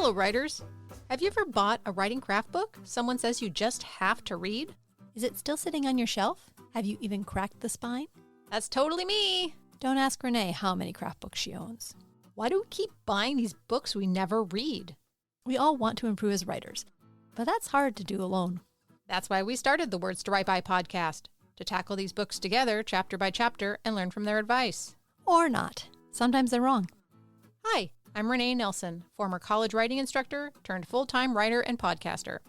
Hello, writers. Have you ever bought a writing craft book someone says you just have to read? Is it still sitting on your shelf? Have you even cracked the spine? That's totally me. Don't ask Renee how many craft books she owns. Why do we keep buying these books we never read? We all want to improve as writers, but that's hard to do alone. That's why we started the Words to Write By podcast, to tackle these books together, chapter by chapter, and learn from their advice. Or not. Sometimes they're wrong. Hi, I'm Renee Nelson, former college writing instructor turned full-time writer and podcaster.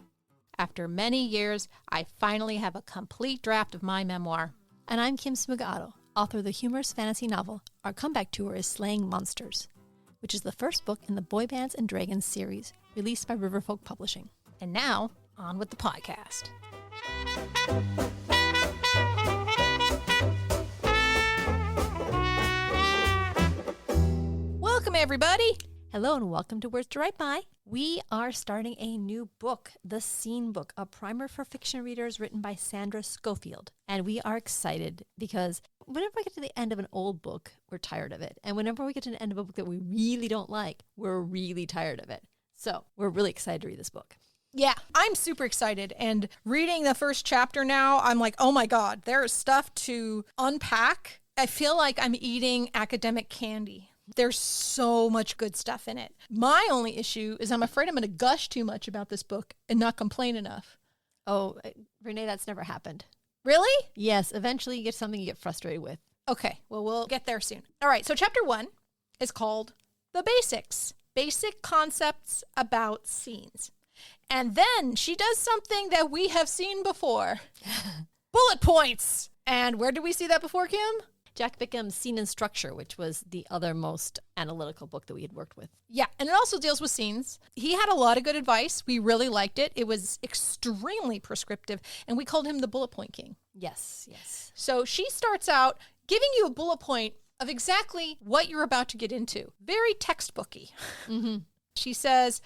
After many years, I finally have a complete draft of my memoir. And I'm Kim Smigado, author of the humorous fantasy novel Our Comeback Tour is Slaying Monsters, which is the first book in the Boy Bands and Dragons series, released by Riverfolk Publishing. And now, on with the podcast. Welcome, everybody. Hello and welcome to Words to Write By. We are starting a new book, The Scene Book, a primer for fiction readers written by Sandra Scofield. And we are excited because whenever we get to the end of an old book, we're tired of it. And whenever we get to the end of a book that we really don't like, we're really tired of it. So we're really excited to read this book. Yeah, I'm super excited. And reading the first chapter now, I'm like, oh my God, there is stuff to unpack. I feel like I'm eating academic candy. There's so much good stuff in it. My only issue is I'm afraid I'm going to gush too much about this book and not complain enough. Oh, Renee, that's never happened. Really? Yes, eventually you get something you get frustrated with. Okay, well, we'll get there soon. All right, so chapter 1 is called The Basics, Basic Concepts About Scenes. And then she does something that we have seen before. Bullet points. And where did we see that before, Kim? Jack Bickham's Scene and Structure, which was the other most analytical book that we had worked with. Yeah, and it also deals with scenes. He had a lot of good advice. We really liked it. It was extremely prescriptive, and we called him the bullet point king. Yes, yes. So she starts out giving you a bullet point of exactly what you're about to get into. Very textbooky. Mm-hmm. She says,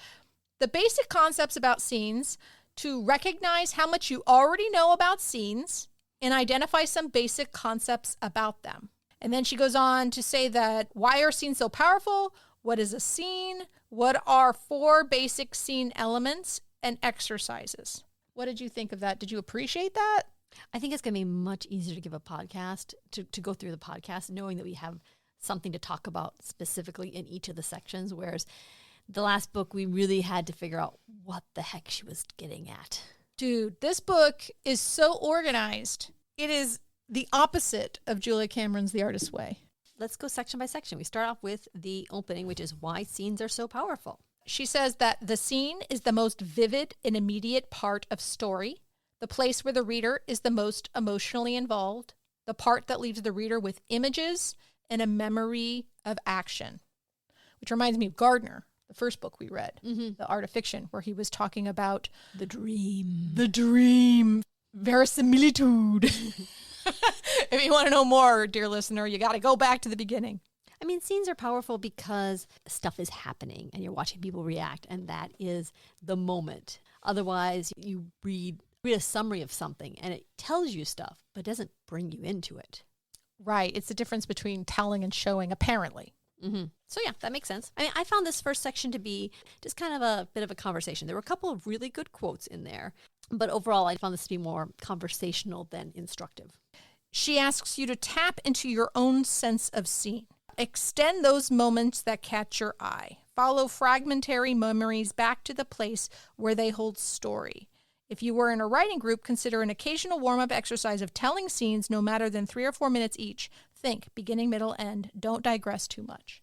the basic concepts about scenes, to recognize how much you already know about scenes and identify some basic concepts about them. And then she goes on to say that why are scenes so powerful? What is a scene? What are 4 basic scene elements and exercises? What did you think of that? Did you appreciate that? I think it's going to be much easier to give a podcast, to go through the podcast, knowing that we have something to talk about specifically in each of the sections, whereas the last book, we really had to figure out what the heck she was getting at. Dude, this book is so organized. It is the opposite of Julia Cameron's The Artist's Way. Let's go section by section. We start off with the opening, which is why scenes are so powerful. She says that the scene is the most vivid and immediate part of story, the place where the reader is the most emotionally involved, the part that leaves the reader with images and a memory of action, which reminds me of Gardner. The first book we read, The Art of Fiction, where he was talking about the dream. The dream. Verisimilitude. If you want to know more, dear listener, you got to go back to the beginning. I mean, scenes are powerful because stuff is happening and you're watching people react, and that is the moment. Otherwise, you read a summary of something and it tells you stuff, but doesn't bring you into it. Right. It's the difference between telling and showing, apparently. Mm-hmm. So yeah, that makes sense. I mean, I found this first section to be just kind of a bit of a conversation. There were a couple of really good quotes in there, but overall I found this to be more conversational than instructive. She asks you to tap into your own sense of scene. Extend those moments that catch your eye. Follow fragmentary memories back to the place where they hold story. If you were in a writing group, consider an occasional warm-up exercise of telling scenes no matter than 3 or 4 minutes each. Think, beginning, middle, end. Don't digress too much.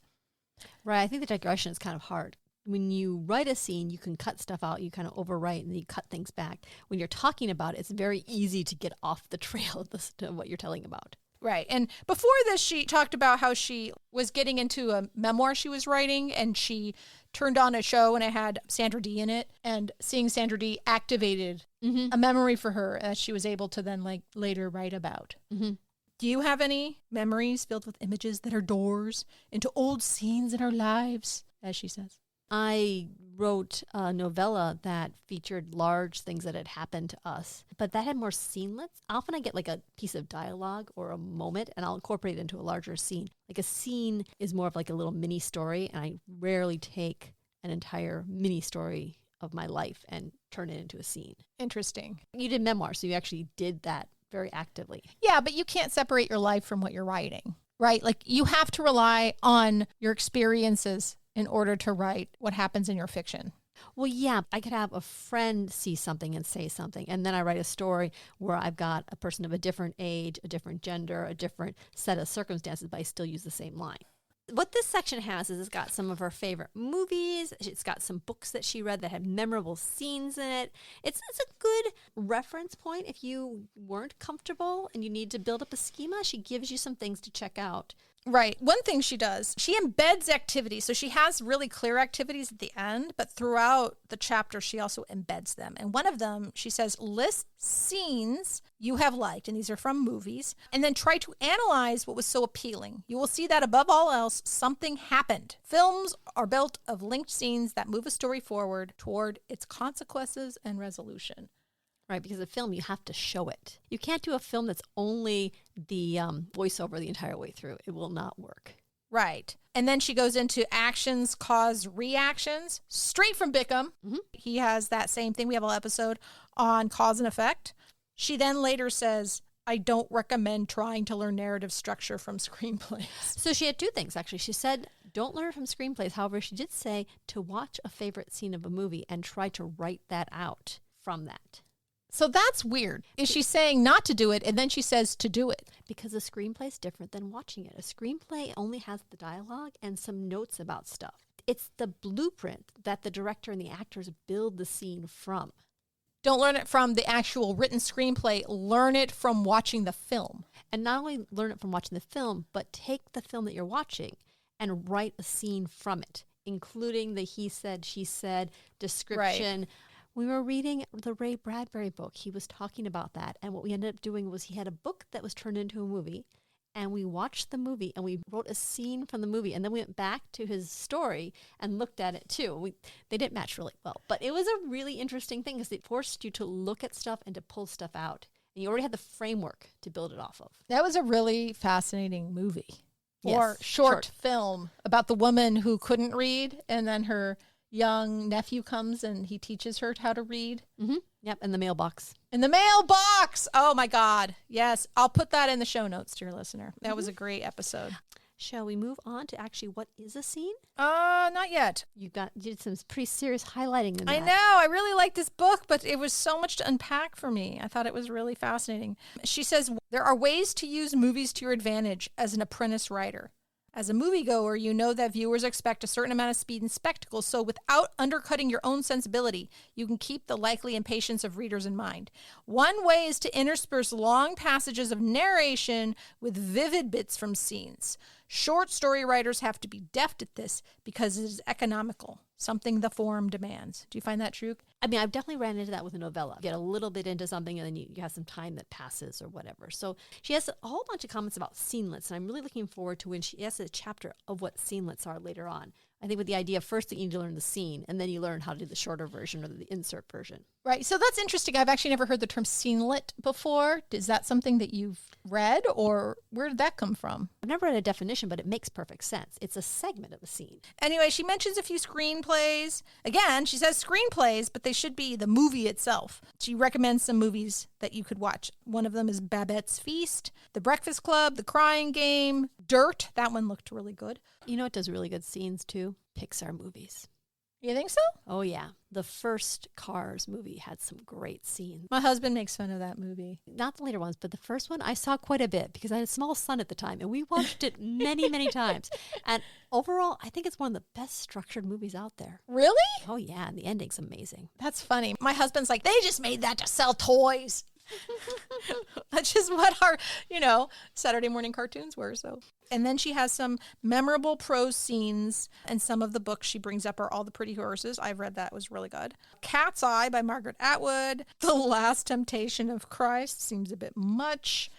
Right. I think the digression is kind of hard. When you write a scene, you can cut stuff out. You kind of overwrite and then you cut things back. When you're talking about it, it's very easy to get off the trail of what you're telling about. Right. And before this, she talked about how she was getting into a memoir she was writing, and she turned on a show and it had Sandra D in it, and seeing Sandra D activated a memory for her that she was able to then later write about. Mm-hmm. Do you have any memories filled with images that are doors into old scenes in our lives, as she says? I wrote a novella that featured large things that had happened to us, but that had more scenelets. Often I get like a piece of dialogue or a moment and I'll incorporate it into a larger scene. Like a scene is more of like a little mini story, and I rarely take an entire mini story of my life and turn it into a scene. Interesting. You did memoirs, so you actually did that very actively. Yeah, but you can't separate your life from what you're writing, right? Like you have to rely on your experiences in order to write what happens in your fiction. Well, yeah, I could have a friend see something and say something, and then I write a story where I've got a person of a different age, a different gender, a different set of circumstances, but I still use the same line. What this section has is it's got some of her favorite movies. It's got some books that she read that had memorable scenes in it. It's a good reference point if you weren't comfortable and you need to build up a schema. She gives you some things to check out. Right. One thing she does, she embeds activities. So she has really clear activities at the end, but throughout the chapter, she also embeds them. And one of them, she says, list scenes you have liked, and these are from movies, and then try to analyze what was so appealing. You will see that above all else, something happened. Films are built of linked scenes that move a story forward toward its consequences and resolution. Right, because a film, you have to show it. You can't do a film that's only the voiceover the entire way through. It will not work. Right. And then she goes into actions cause reactions, straight from Bickham. Mm-hmm. He has that same thing. We have a whole episode on cause and effect. She then later says, I don't recommend trying to learn narrative structure from screenplays. So she had two things, actually. She said, don't learn from screenplays. However, she did say to watch a favorite scene of a movie and try to write that out from that. So that's weird. Is she saying not to do it, and then she says to do it? Because a screenplay is different than watching it. A screenplay only has the dialogue and some notes about stuff. It's the blueprint that the director and the actors build the scene from. Don't learn it from the actual written screenplay. Learn it from watching the film. And not only learn it from watching the film, but take the film that you're watching and write a scene from it, including the he said, she said description. Right. We were reading the Ray Bradbury book. He was talking about that. And what we ended up doing was he had a book that was turned into a movie. And we watched the movie and we wrote a scene from the movie. And then we went back to his story and looked at it too. They didn't match really well. But it was a really interesting thing because it forced you to look at stuff and to pull stuff out. And you already had the framework to build it off of. That was a really fascinating movie. Yes, Or short film about the woman who couldn't read, and then her young nephew comes and he teaches her how to read. Mm-hmm. Yep, in the mailbox. In the mailbox! Oh my God. Yes, I'll put that in the show notes, dear listener. That was a great episode. Shall we move on to actually what is a scene? Not yet. You did some pretty serious highlighting in that. I know. I really like this book, but it was so much to unpack for me. I thought it was really fascinating. She says, there are ways to use movies to your advantage as an apprentice writer. As a moviegoer, you know that viewers expect a certain amount of speed and spectacle, so without undercutting your own sensibility, you can keep the likely impatience of readers in mind. One way is to intersperse long passages of narration with vivid bits from scenes. Short story writers have to be deft at this because it is economical, something the form demands. Do you find that true? I mean, I've definitely ran into that with a novella. Get a little bit into something and then you have some time that passes or whatever. So she has a whole bunch of comments about scenelets, and I'm really looking forward to when she has a chapter of what scenelets are later on. I think with the idea first that you need to learn the scene, and then you learn how to do the shorter version or the insert version. Right. So that's interesting. I've actually never heard the term scenelet before. Is that something that you've read, or where did that come from? I've never read a definition, but it makes perfect sense. It's a segment of a scene. Anyway, she mentions a few screenplays. Again, she says screenplays, but they should be the movie itself. She recommends some movies that you could watch. One of them is Babette's Feast, The Breakfast Club, The Crying Game, Dirt. That one looked really good. You know what does really good scenes too? Pixar movies. You think so? Oh, yeah. The first Cars movie had some great scenes. My husband makes fun of that movie. Not the later ones, but the first one I saw quite a bit because I had a small son at the time, and we watched it many, many times. And overall, I think it's one of the best structured movies out there. Really? Oh, yeah. And the ending's amazing. That's funny. My husband's like, they just made that to sell toys. That's just what our, Saturday morning cartoons were. So, and then she has some memorable prose scenes, and some of the books she brings up are All the Pretty Horses. I've read that. It was really good. Cat's Eye by Margaret Atwood. The Last Temptation of Christ seems a bit much.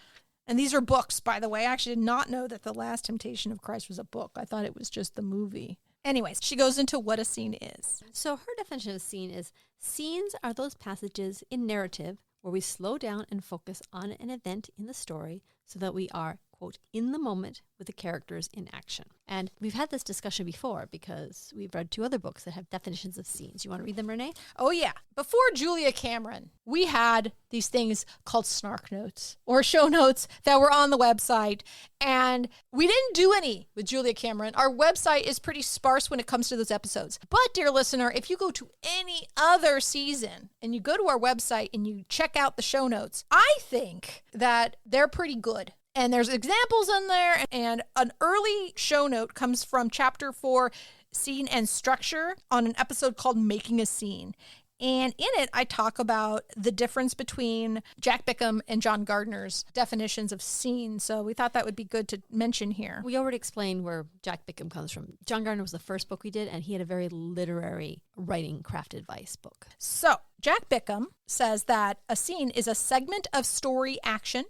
And these are books, by the way. I actually did not know that The Last Temptation of Christ was a book. I thought it was just the movie. Anyways, she goes into what a scene is. So her definition of a scene is, scenes are those passages in narrative where we slow down and focus on an event in the story so that we are, quote, in the moment with the characters in action. And we've had this discussion before because we've read 2 other books that have definitions of scenes. You want to read them, Renee? Oh, yeah. Before Julia Cameron, we had these things called snark notes or show notes that were on the website. And we didn't do any with Julia Cameron. Our website is pretty sparse when it comes to those episodes. But, dear listener, if you go to any other season and you go to our website and you check out the show notes, I think that they're pretty good. And there's examples in there. And an early show note comes from chapter 4, Scene and Structure, on an episode called Making a Scene. And in it, I talk about the difference between Jack Bickham and John Gardner's definitions of scene. So we thought that would be good to mention here. We already explained where Jack Bickham comes from. John Gardner was the first book we did, and he had a very literary writing craft advice book. So Jack Bickham says that a scene is a segment of story action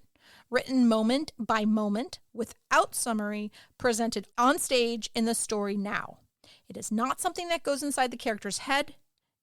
written moment by moment, without summary, presented on stage in the story now. It is not something that goes inside the character's head.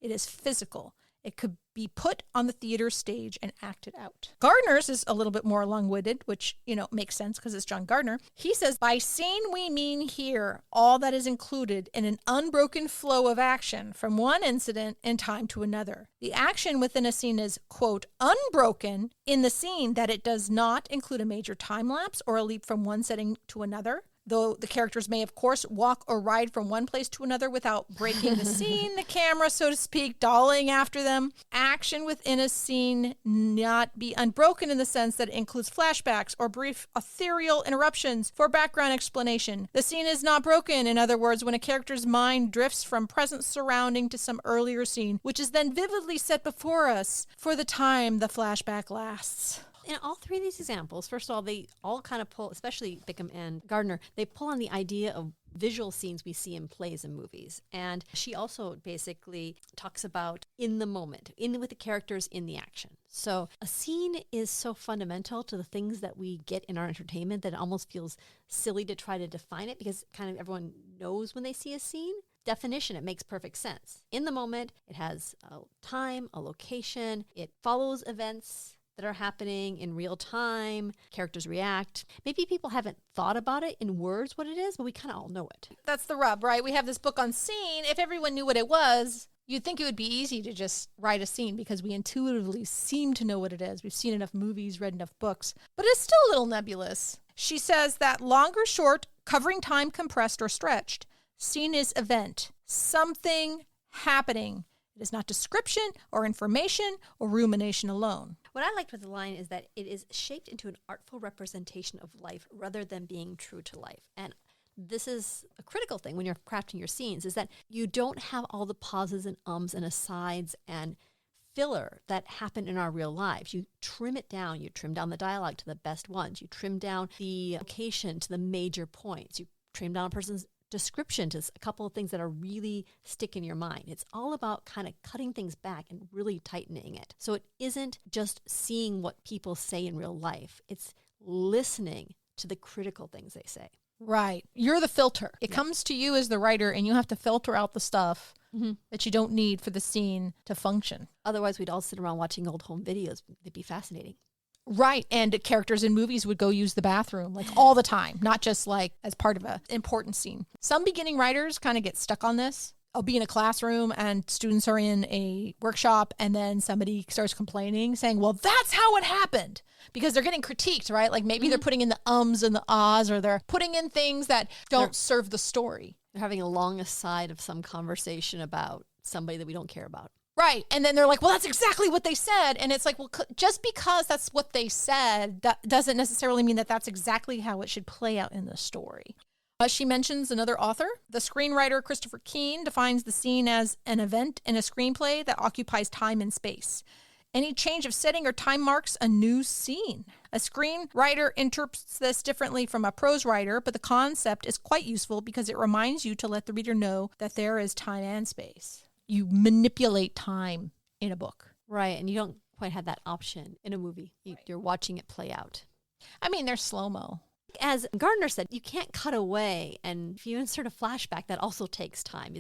It is physical. It could be put on the theater stage and acted out. Gardner's is a little bit more long-winded, which, makes sense because it's John Gardner. He says, by scene we mean here all that is included in an unbroken flow of action from one incident in time to another. The action within a scene is, quote, unbroken in the scene that it does not include a major time lapse or a leap from one setting to another. Though the characters may, of course, walk or ride from one place to another without breaking the scene, the camera, so to speak, dolling after them. Action within a scene not be unbroken in the sense that it includes flashbacks or brief ethereal interruptions for background explanation. The scene is not broken, in other words, when a character's mind drifts from present surrounding to some earlier scene, which is then vividly set before us for the time the flashback lasts. In all 3 of these examples, first of all, they all kind of pull, especially Bickham and Gardner, they pull on the idea of visual scenes we see in plays and movies. And she also basically talks about in the moment, with the characters in the action. So a scene is so fundamental to the things that we get in our entertainment that it almost feels silly to try to define it because kind of everyone knows when they see a scene. Definition, it makes perfect sense. In the moment, it has a time, a location, it follows events that are happening in real time, characters react. Maybe people haven't thought about it in words what it is, but we kind of all know it. That's the rub, right? We have this book on scene. If everyone knew what it was, you'd think it would be easy to just write a scene because we intuitively seem to know what it is. We've seen enough movies, read enough books, but it's still a little nebulous. She says that long or short, covering time compressed or stretched. Scene is event, something happening. It is not description or information or rumination alone. What I liked with the line is that it is shaped into an artful representation of life rather than being true to life. And this is a critical thing when you're crafting your scenes, is that you don't have all the pauses and ums and asides and filler that happen in our real lives. You trim it down. You trim down the dialogue to the best ones. You trim down the location to the major points. You trim down a person's description to a couple of things that are really stick in your mind. It's all about kind of cutting things back and really tightening it. So it isn't just seeing what people say in real life. It's listening to the critical things they say. Right. You're the filter. It comes to you as the writer and you have to filter out the stuff that you don't need for the scene to function. Otherwise, we'd all sit around watching old home videos. It'd be fascinating. Right. And characters in movies would go use the bathroom like all the time, not just like as part of an important scene. Some beginning writers kind of get stuck on this. I'll be in a classroom and students are in a workshop and then somebody starts complaining saying, well, that's how it happened, because they're getting critiqued, right? Like maybe they're putting in the ums and the ahs, or they're putting in things that don't serve the story. They're having a long aside of some conversation about somebody that we don't care about. Right. And then they're like, well, that's exactly what they said. And it's like, well, just because that's what they said, that doesn't necessarily mean that that's exactly how it should play out in the story. She mentions another author. The screenwriter Christopher Keane defines the scene as an event in a screenplay that occupies time and space. Any change of setting or time marks a new scene. A screenwriter interprets this differently from a prose writer, but the concept is quite useful because it reminds you to let the reader know that there is time and space. You manipulate time in a book. Right, and you don't quite have that option in a movie. You're watching it play out. I mean, there's slow-mo. As Gardner said, you can't cut away, and if you insert a flashback, that also takes time.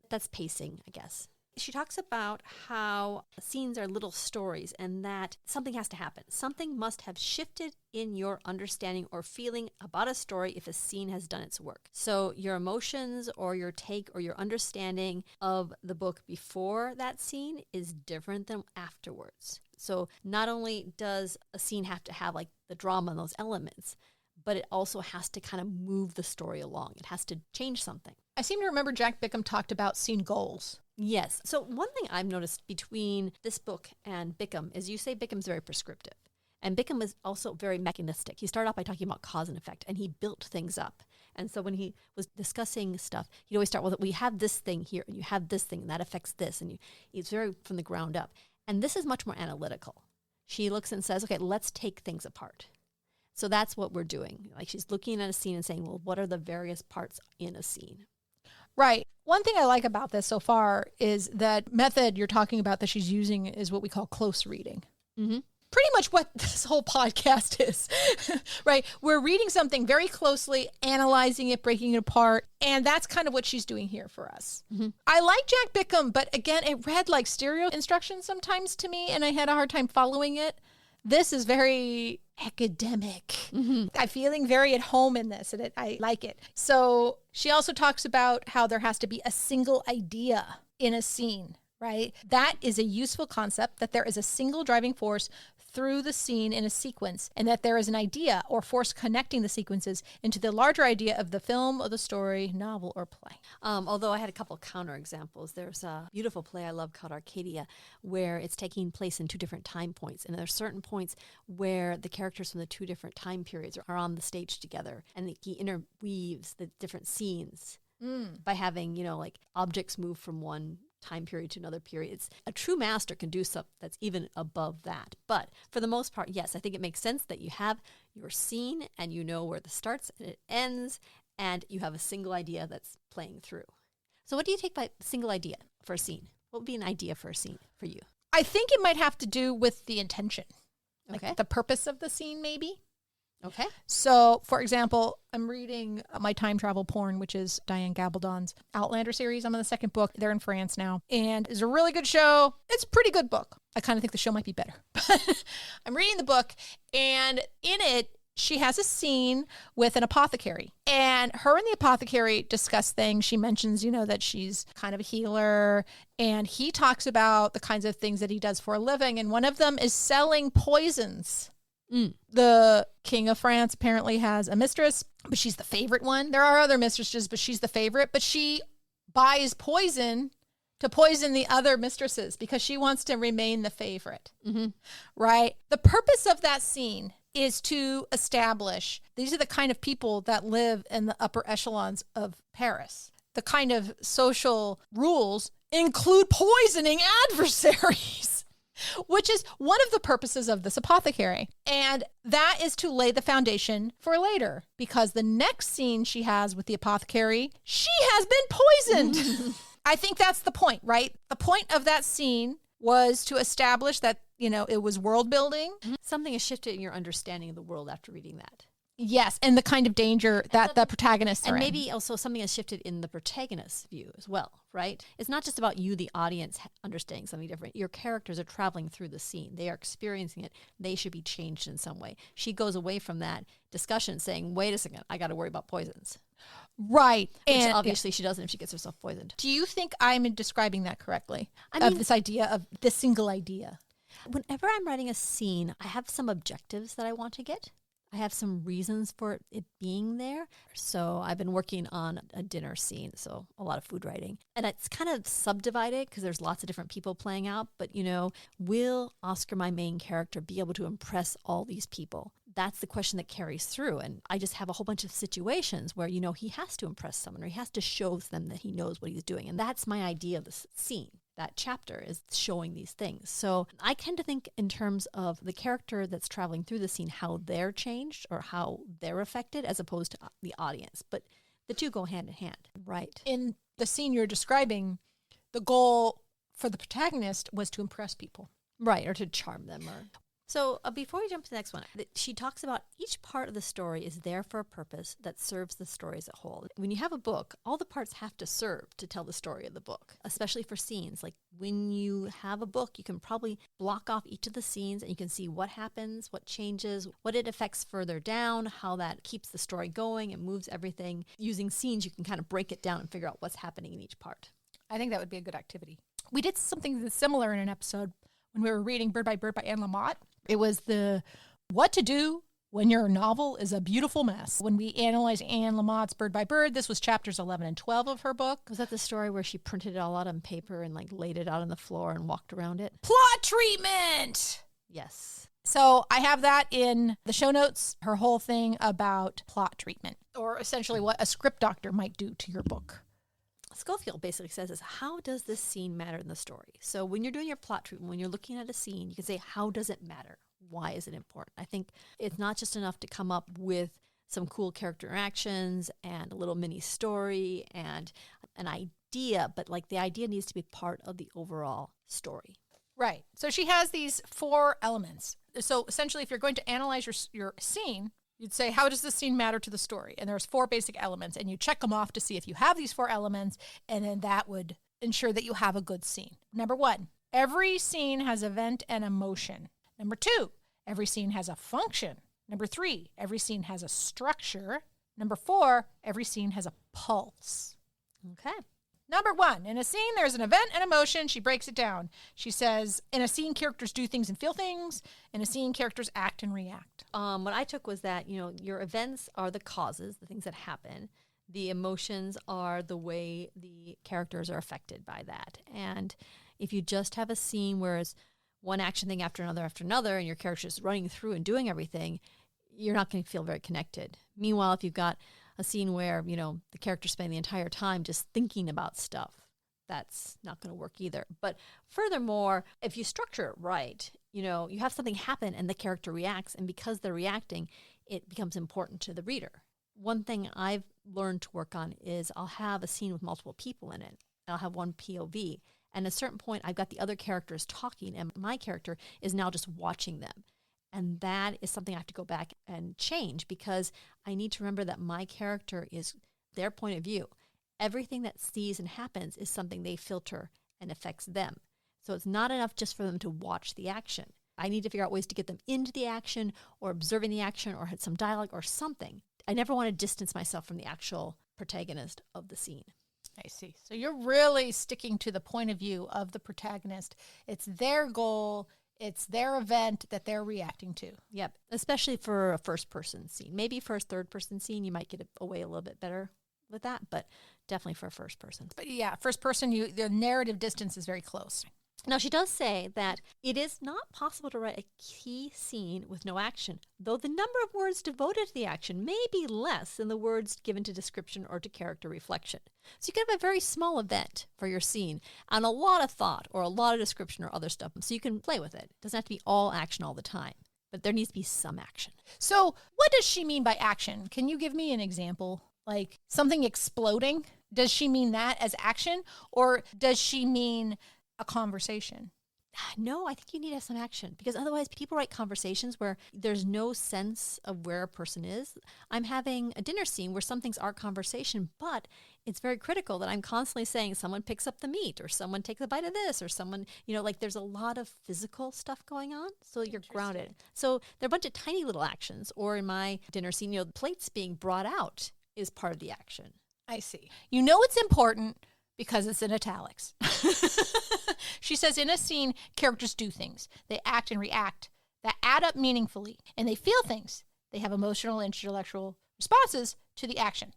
That's pacing, I guess. She talks about how scenes are little stories and that something has to happen. Something must have shifted in your understanding or feeling about a story if a scene has done its work. So your emotions or your take or your understanding of the book before that scene is different than afterwards. So not only does a scene have to have like the drama and those elements, but it also has to kind of move the story along. It has to change something. I seem to remember Jack Bickham talked about scene goals. Yes. So one thing I've noticed between this book and Bickham is you say Bickham's very prescriptive. And Bickham is also very mechanistic. He started off by talking about cause and effect, and he built things up. And so when he was discussing stuff, he'd always start with, we have this thing here, and you have this thing, and that affects this. And it's very from the ground up. And this is much more analytical. She looks and says, okay, let's take things apart. So that's what we're doing. Like she's looking at a scene and saying, well, what are the various parts in a scene? Right. One thing I like about this so far is that method you're talking about that she's using is what we call close reading. Mm-hmm. Pretty much what this whole podcast is, right? We're reading something very closely, analyzing it, breaking it apart, and that's kind of what she's doing here for us. Mm-hmm. I like Jack Bickham, but again, it read like stereo instructions sometimes to me, and I had a hard time following it. This is very academic. Mm-hmm. I'm feeling very at home in this, and I like it. So she also talks about how there has to be a single idea in a scene, right? That is a useful concept, that there is a single driving force through the scene in a sequence, and that there is an idea or force connecting the sequences into the larger idea of the film or the story, novel, or play. Although I had a couple counter examples. There's a beautiful play I love called Arcadia, where it's taking place in two different time points. And there's certain points where the characters from the two different time periods are on the stage together. And he interweaves the different scenes by having, like objects move from one time period to another period. A true master can do stuff that's even above that. But for the most part, yes, I think it makes sense that you have your scene and you know where it starts and it ends, and you have a single idea that's playing through. So what do you take by single idea for a scene? What would be an idea for a scene for you? I think it might have to do with the intention. Okay. Like the purpose of the scene, maybe. Okay. So, for example, I'm reading my time travel porn, which is Diane Gabaldon's Outlander series. I'm on the second book. They're in France now. And it's a really good show. It's a pretty good book. I kind of think the show might be better. But I'm reading the book, and in it, she has a scene with an apothecary. And her and the apothecary discuss things. She mentions, that she's kind of a healer. And he talks about the kinds of things that he does for a living. And one of them is selling poisons. The king of France apparently has a mistress, but she's the favorite one. There are other mistresses, but she's the favorite. But she buys poison to poison the other mistresses because she wants to remain the favorite, right? The purpose of that scene is to establish these are the kind of people that live in the upper echelons of Paris. The kind of social rules include poisoning adversaries. Which is one of the purposes of this apothecary. And that is to lay the foundation for later. Because the next scene she has with the apothecary, she has been poisoned. I think that's the point, right? The point of that scene was to establish that, it was world building. Something has shifted in your understanding of the world after reading that. Yes, and the kind of danger that the protagonists are in. And maybe also something has shifted in the protagonist's view as well, right? It's not just about you, the audience, understanding something different. Your characters are traveling through the scene. They are experiencing it. They should be changed in some way. She goes away from that discussion saying, wait a second, I got to worry about poisons. Right. Which obviously she doesn't if she gets herself poisoned. Do you think I'm describing that correctly? Of this idea of this single idea? Whenever I'm writing a scene, I have some objectives that I want to get. I have some reasons for it being there. So I've been working on a dinner scene, so a lot of food writing. And it's kind of subdivided because there's lots of different people playing out. But, will Oscar, my main character, be able to impress all these people? That's the question that carries through. And I just have a whole bunch of situations where, he has to impress someone or he has to show them that he knows what he's doing. And that's my idea of the scene. That chapter is showing these things. So I tend to think in terms of the character that's traveling through the scene, how they're changed or how they're affected as opposed to the audience. But the two go hand in hand, right? In the scene you're describing, the goal for the protagonist was to impress people. Right, or to charm them. So before we jump to the next one, she talks about each part of the story is there for a purpose that serves the story as a whole. When you have a book, all the parts have to serve to tell the story of the book, especially for scenes. Like When you have a book, you can probably block off each of the scenes and you can see what happens, what changes, what it affects further down, how that keeps the story going and moves everything. Using scenes, you can kind of break it down and figure out what's happening in each part. I think that would be a good activity. We did something similar in an episode when we were reading Bird by Anne Lamott. It was the what to do when your novel is a beautiful mess. When we analyzed Anne Lamott's Bird by Bird, this was chapters 11 and 12 of her book. Was that the story where she printed it all out on paper and like laid it out on the floor and walked around it? Plot treatment! Yes. So I have that in the show notes, her whole thing about plot treatment, or essentially what a script doctor might do to your book. Scofield basically says is, how does this scene matter in the story? So when you're doing your plot treatment, when you're looking at a scene, you can say, how does it matter? Why is it important? I think it's not just enough to come up with some cool character interactions and a little mini story and an idea, but like the idea needs to be part of the overall story. Right. So she has these 4 elements. So essentially, if you're going to analyze your scene, you'd say, how does this scene matter to the story? And there's 4 basic elements, and you check them off to see if you have these 4 elements, and then that would ensure that you have a good scene. Number 1, every scene has event and emotion. Number 2, every scene has a function. Number 3, every scene has a structure. Number 4, every scene has a pulse. Okay. Number 1, in a scene, there's an event and emotion. She breaks it down. She says, in a scene, characters do things and feel things. In a scene, characters act and react. What I took was that, your events are the causes, the things that happen. The emotions are the way the characters are affected by that. And if you just have a scene where it's one action thing after another, and your character's running through and doing everything, you're not going to feel very connected. Meanwhile, if you've got a scene where, the characters spend the entire time just thinking about stuff, that's not going to work either. But furthermore, if you structure it right, you have something happen and the character reacts, and because they're reacting, it becomes important to the reader. One thing I've learned to work on is I'll have a scene with multiple people in it. I'll have one POV. And at a certain point, I've got the other characters talking, and my character is now just watching them. And that is something I have to go back and change, because I need to remember that my character is their point of view. Everything that sees and happens is something they filter and affects them. So it's not enough just for them to watch the action. I need to figure out ways to get them into the action or observing the action or had some dialogue or something. I never want to distance myself from the actual protagonist of the scene. I see. So you're really sticking to the point of view of the protagonist. It's their goal. It's their event that they're reacting to. Yep, especially for a first-person scene. Maybe for a third-person scene, you might get away a little bit better with that, but definitely for a first person. But yeah, first person, the narrative distance is very close. Now, she does say that it is not possible to write a key scene with no action, though the number of words devoted to the action may be less than the words given to description or to character reflection. So you can have a very small event for your scene and a lot of thought or a lot of description or other stuff, so you can play with it. It doesn't have to be all action all the time, but there needs to be some action. So what does she mean by action? Can you give me an example? Like something exploding? Does she mean that as action, or does she mean a conversation? No, I think you need to have some action, because otherwise people write conversations where there's no sense of where a person is. I'm having a dinner scene where some things are conversation, but it's very critical that I'm constantly saying someone picks up the meat or someone takes a bite of this or someone, there's a lot of physical stuff going on. So you're grounded. So there are a bunch of tiny little actions. Or in my dinner scene, the plates being brought out is part of the action. I see. It's important because it's in italics. She says in a scene, characters do things. They act and react that add up meaningfully, and they feel things. They have emotional and intellectual responses to the action.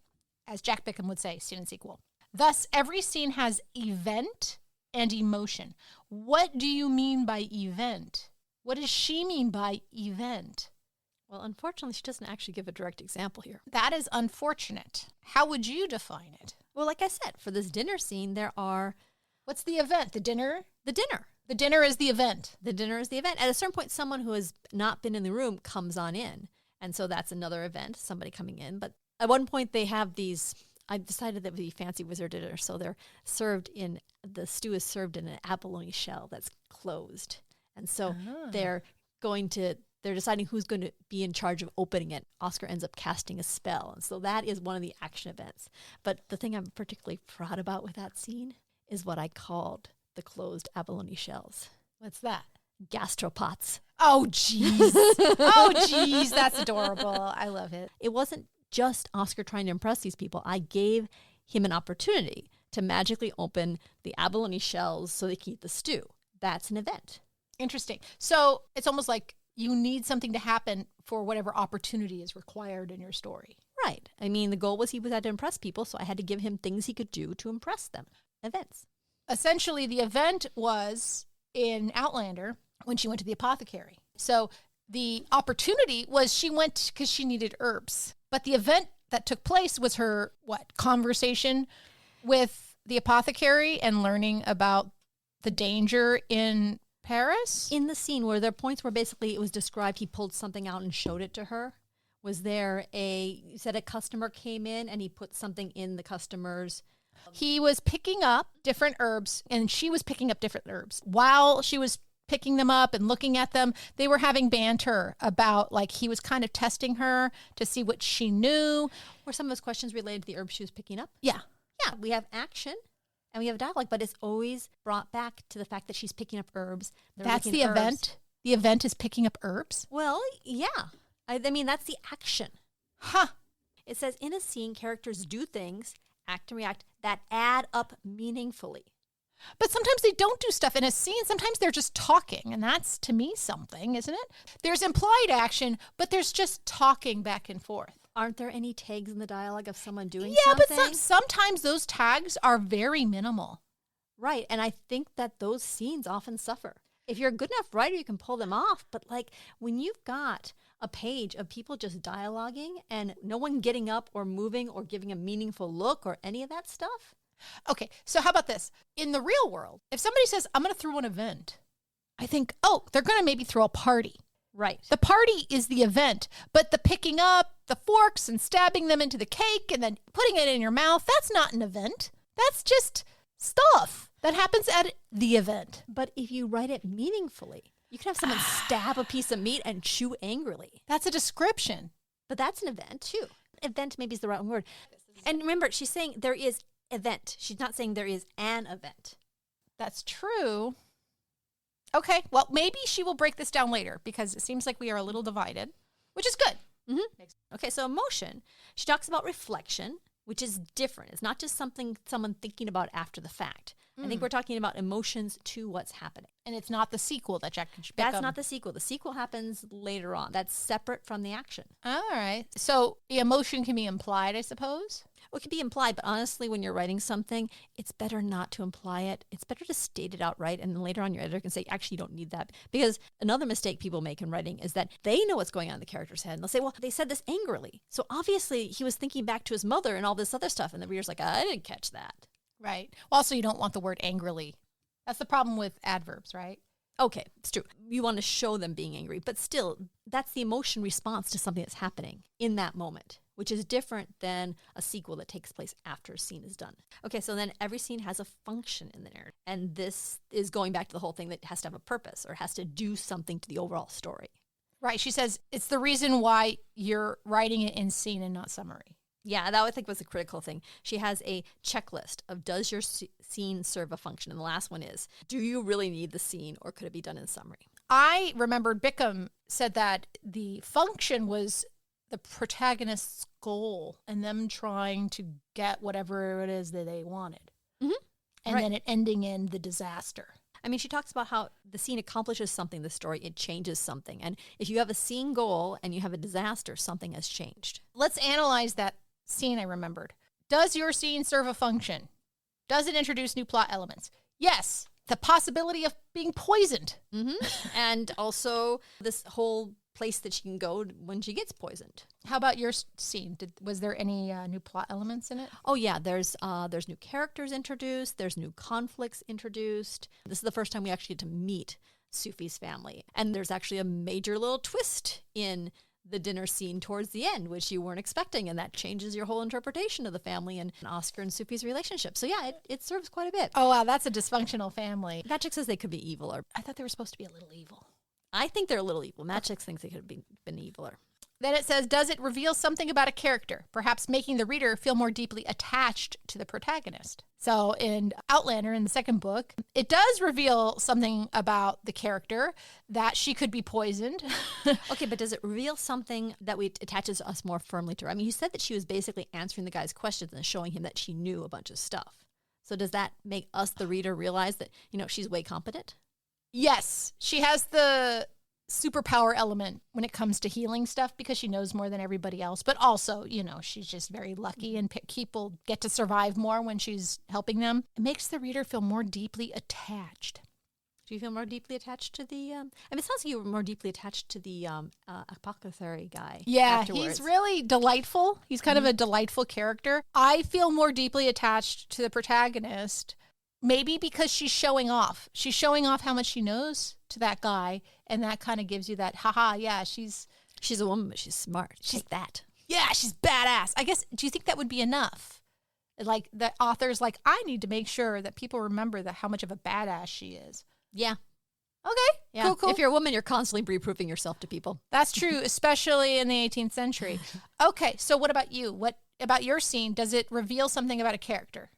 As Jack Bickham would say, scene and sequel. Thus, every scene has event and emotion. What do you mean by event? What does she mean by event? Well, unfortunately, she doesn't actually give a direct example here. That is unfortunate. How would you define it? Well, like I said, for this dinner scene, there are... What's the event? The dinner? The dinner. The dinner is the event. The dinner is the event. At a certain point, someone who has not been in the room comes on in. And so that's another event, somebody coming in. But at one point, they have these... I decided that would be fancy wizard dinner. So the stew is served in an abalone shell that's closed. And so they're deciding who's going to be in charge of opening it. Oscar ends up casting a spell. And so that is one of the action events. But the thing I'm particularly proud about with that scene is what I called the closed abalone shells. What's that? Gastropods. Oh, jeez. Oh, jeez. That's adorable. I love it. It wasn't just Oscar trying to impress these people. I gave him an opportunity to magically open the abalone shells so they can eat the stew. That's an event. Interesting. So it's almost like you need something to happen for whatever opportunity is required in your story. Right. I mean, the goal was he had to impress people, so I had to give him things he could do to impress them. Events. Essentially, the event was in Outlander when she went to the apothecary. So the opportunity was she went because she needed herbs. But the event that took place was her, conversation with the apothecary and learning about the danger in Paris? In the scene where there are points where basically it was described, he pulled something out and showed it to her. Was there you said a customer came in and he put something in the customer's? He was picking up different herbs and she was picking up different herbs. While she was picking them up and looking at them, they were having banter about, like, he was kind of testing her to see what she knew. Were some of those questions related to the herbs she was picking up? Yeah. Yeah, we have action and we have dialogue, but it's always brought back to the fact that she's picking up herbs. That's the event? The event is picking up herbs? Well, yeah. I mean, that's the action. Huh. It says, in a scene, characters do things, act and react, that add up meaningfully. But sometimes they don't do stuff in a scene. Sometimes they're just talking, and that's, to me, something, isn't it? There's implied action, but there's just talking back and forth. Aren't there any tags in the dialogue of someone doing something? something? Yeah, but sometimes those tags are very minimal. Right, and I think that those scenes often suffer. If you're a good enough writer, you can pull them off, but like when you've got a page of people just dialoguing and no one getting up or moving or giving a meaningful look or any of that stuff. Okay, so how about this? In the real world, if somebody says, I'm going to throw an event, I think, oh, they're going to maybe throw a party. Right. The party is the event, but the picking up the forks and stabbing them into the cake and then putting it in your mouth, that's not an event. That's just stuff that happens at the event. But if you write it meaningfully, you can have someone stab a piece of meat and chew angrily. That's a description. But that's an event too. Event maybe is the right word. And remember, she's saying there is event. She's not saying there is an event. That's true. Okay, well, maybe she will break this down later because it seems like we are a little divided, which is good. Mm-hmm. Okay, so emotion. She talks about reflection, which is different. It's not just something someone thinking about after the fact. I think we're talking about emotions to what's happening. And it's not the sequel that Jack can pick That's up. not the sequel. The sequel happens later on. That's separate from the action. All right. So the emotion can be implied, I suppose? Well, it can be implied, but honestly, when you're writing something, it's better not to imply it. It's better to state it outright, and then later on your editor can say, actually, you don't need that. Because another mistake people make in writing is that they know what's going on in the character's head, and they'll say, well, they said this angrily. So obviously, he was thinking back to his mother and all this other stuff, and the reader's like, I didn't catch that. Right. Also, you don't want the word angrily. That's the problem with adverbs, right? Okay, it's true. You want to show them being angry, but still, that's the emotion response to something that's happening in that moment, which is different than a sequel that takes place after a scene is done. Okay, so then every scene has a function in the narrative, and this is going back to the whole thing that has to have a purpose or has to do something to the overall story. Right. She says it's the reason why you're writing it in scene and not summary. Yeah, that I think was a critical thing. She has a checklist of does your scene serve a function? And the last one is, do you really need the scene or could it be done in summary? I remembered Bickham said that the function was the protagonist's goal and them trying to get whatever it is that they wanted. Mm-hmm. And right. then it ending in the disaster. I mean, she talks about how the scene accomplishes something, the story, it changes something. And if you have a scene goal and you have a disaster, something has changed. Let's analyze that scene I remembered. Does your scene serve a function? Does it introduce new plot elements? Yes. The possibility of being poisoned. Mm-hmm. And also this whole place that she can go when she gets poisoned. How about your scene? Was there any new plot elements in it? Oh yeah, there's new characters introduced. There's new conflicts introduced. This is the first time we actually get to meet Sufi's family. And there's actually a major little twist in the dinner scene towards the end, which you weren't expecting, and that changes your whole interpretation of the family and Oscar and Sufi's relationship. So yeah, it serves quite a bit. Oh wow, that's a dysfunctional family. Magic says they could be evil, or I thought they were supposed to be a little evil. I think they're a little evil. Magic thinks they could have been eviler. Then it says, does it reveal something about a character, perhaps making the reader feel more deeply attached to the protagonist? So in Outlander, in the second book, it does reveal something about the character, that she could be poisoned. Okay, but does it reveal something that attaches us more firmly to her? I mean, you said that she was basically answering the guy's questions and showing him that she knew a bunch of stuff. So does that make us, the reader, realize that, she's way competent? Yes, she has the superpower element when it comes to healing stuff because she knows more than everybody else. But also, she's just very lucky and people get to survive more when she's helping them. It makes the reader feel more deeply attached. Do you feel more deeply attached to the... it sounds like you were more deeply attached to the apothecary guy. Yeah, afterwards. He's really delightful. He's kind of a delightful character. I feel more deeply attached to the protagonist, maybe because she's showing off. She's showing off how much she knows to that guy, and that kind of gives you that, haha, yeah, she's a woman, but she's smart. She's that. Yeah, she's badass. I guess, do you think that would be enough? Like, the author's like, I need to make sure that people remember how much of a badass she is. Yeah. Okay. Yeah. Cool. If you're a woman, you're constantly reproving yourself to people. That's true, especially in the 18th century. Okay, so what about you? What about your scene? Does it reveal something about a character?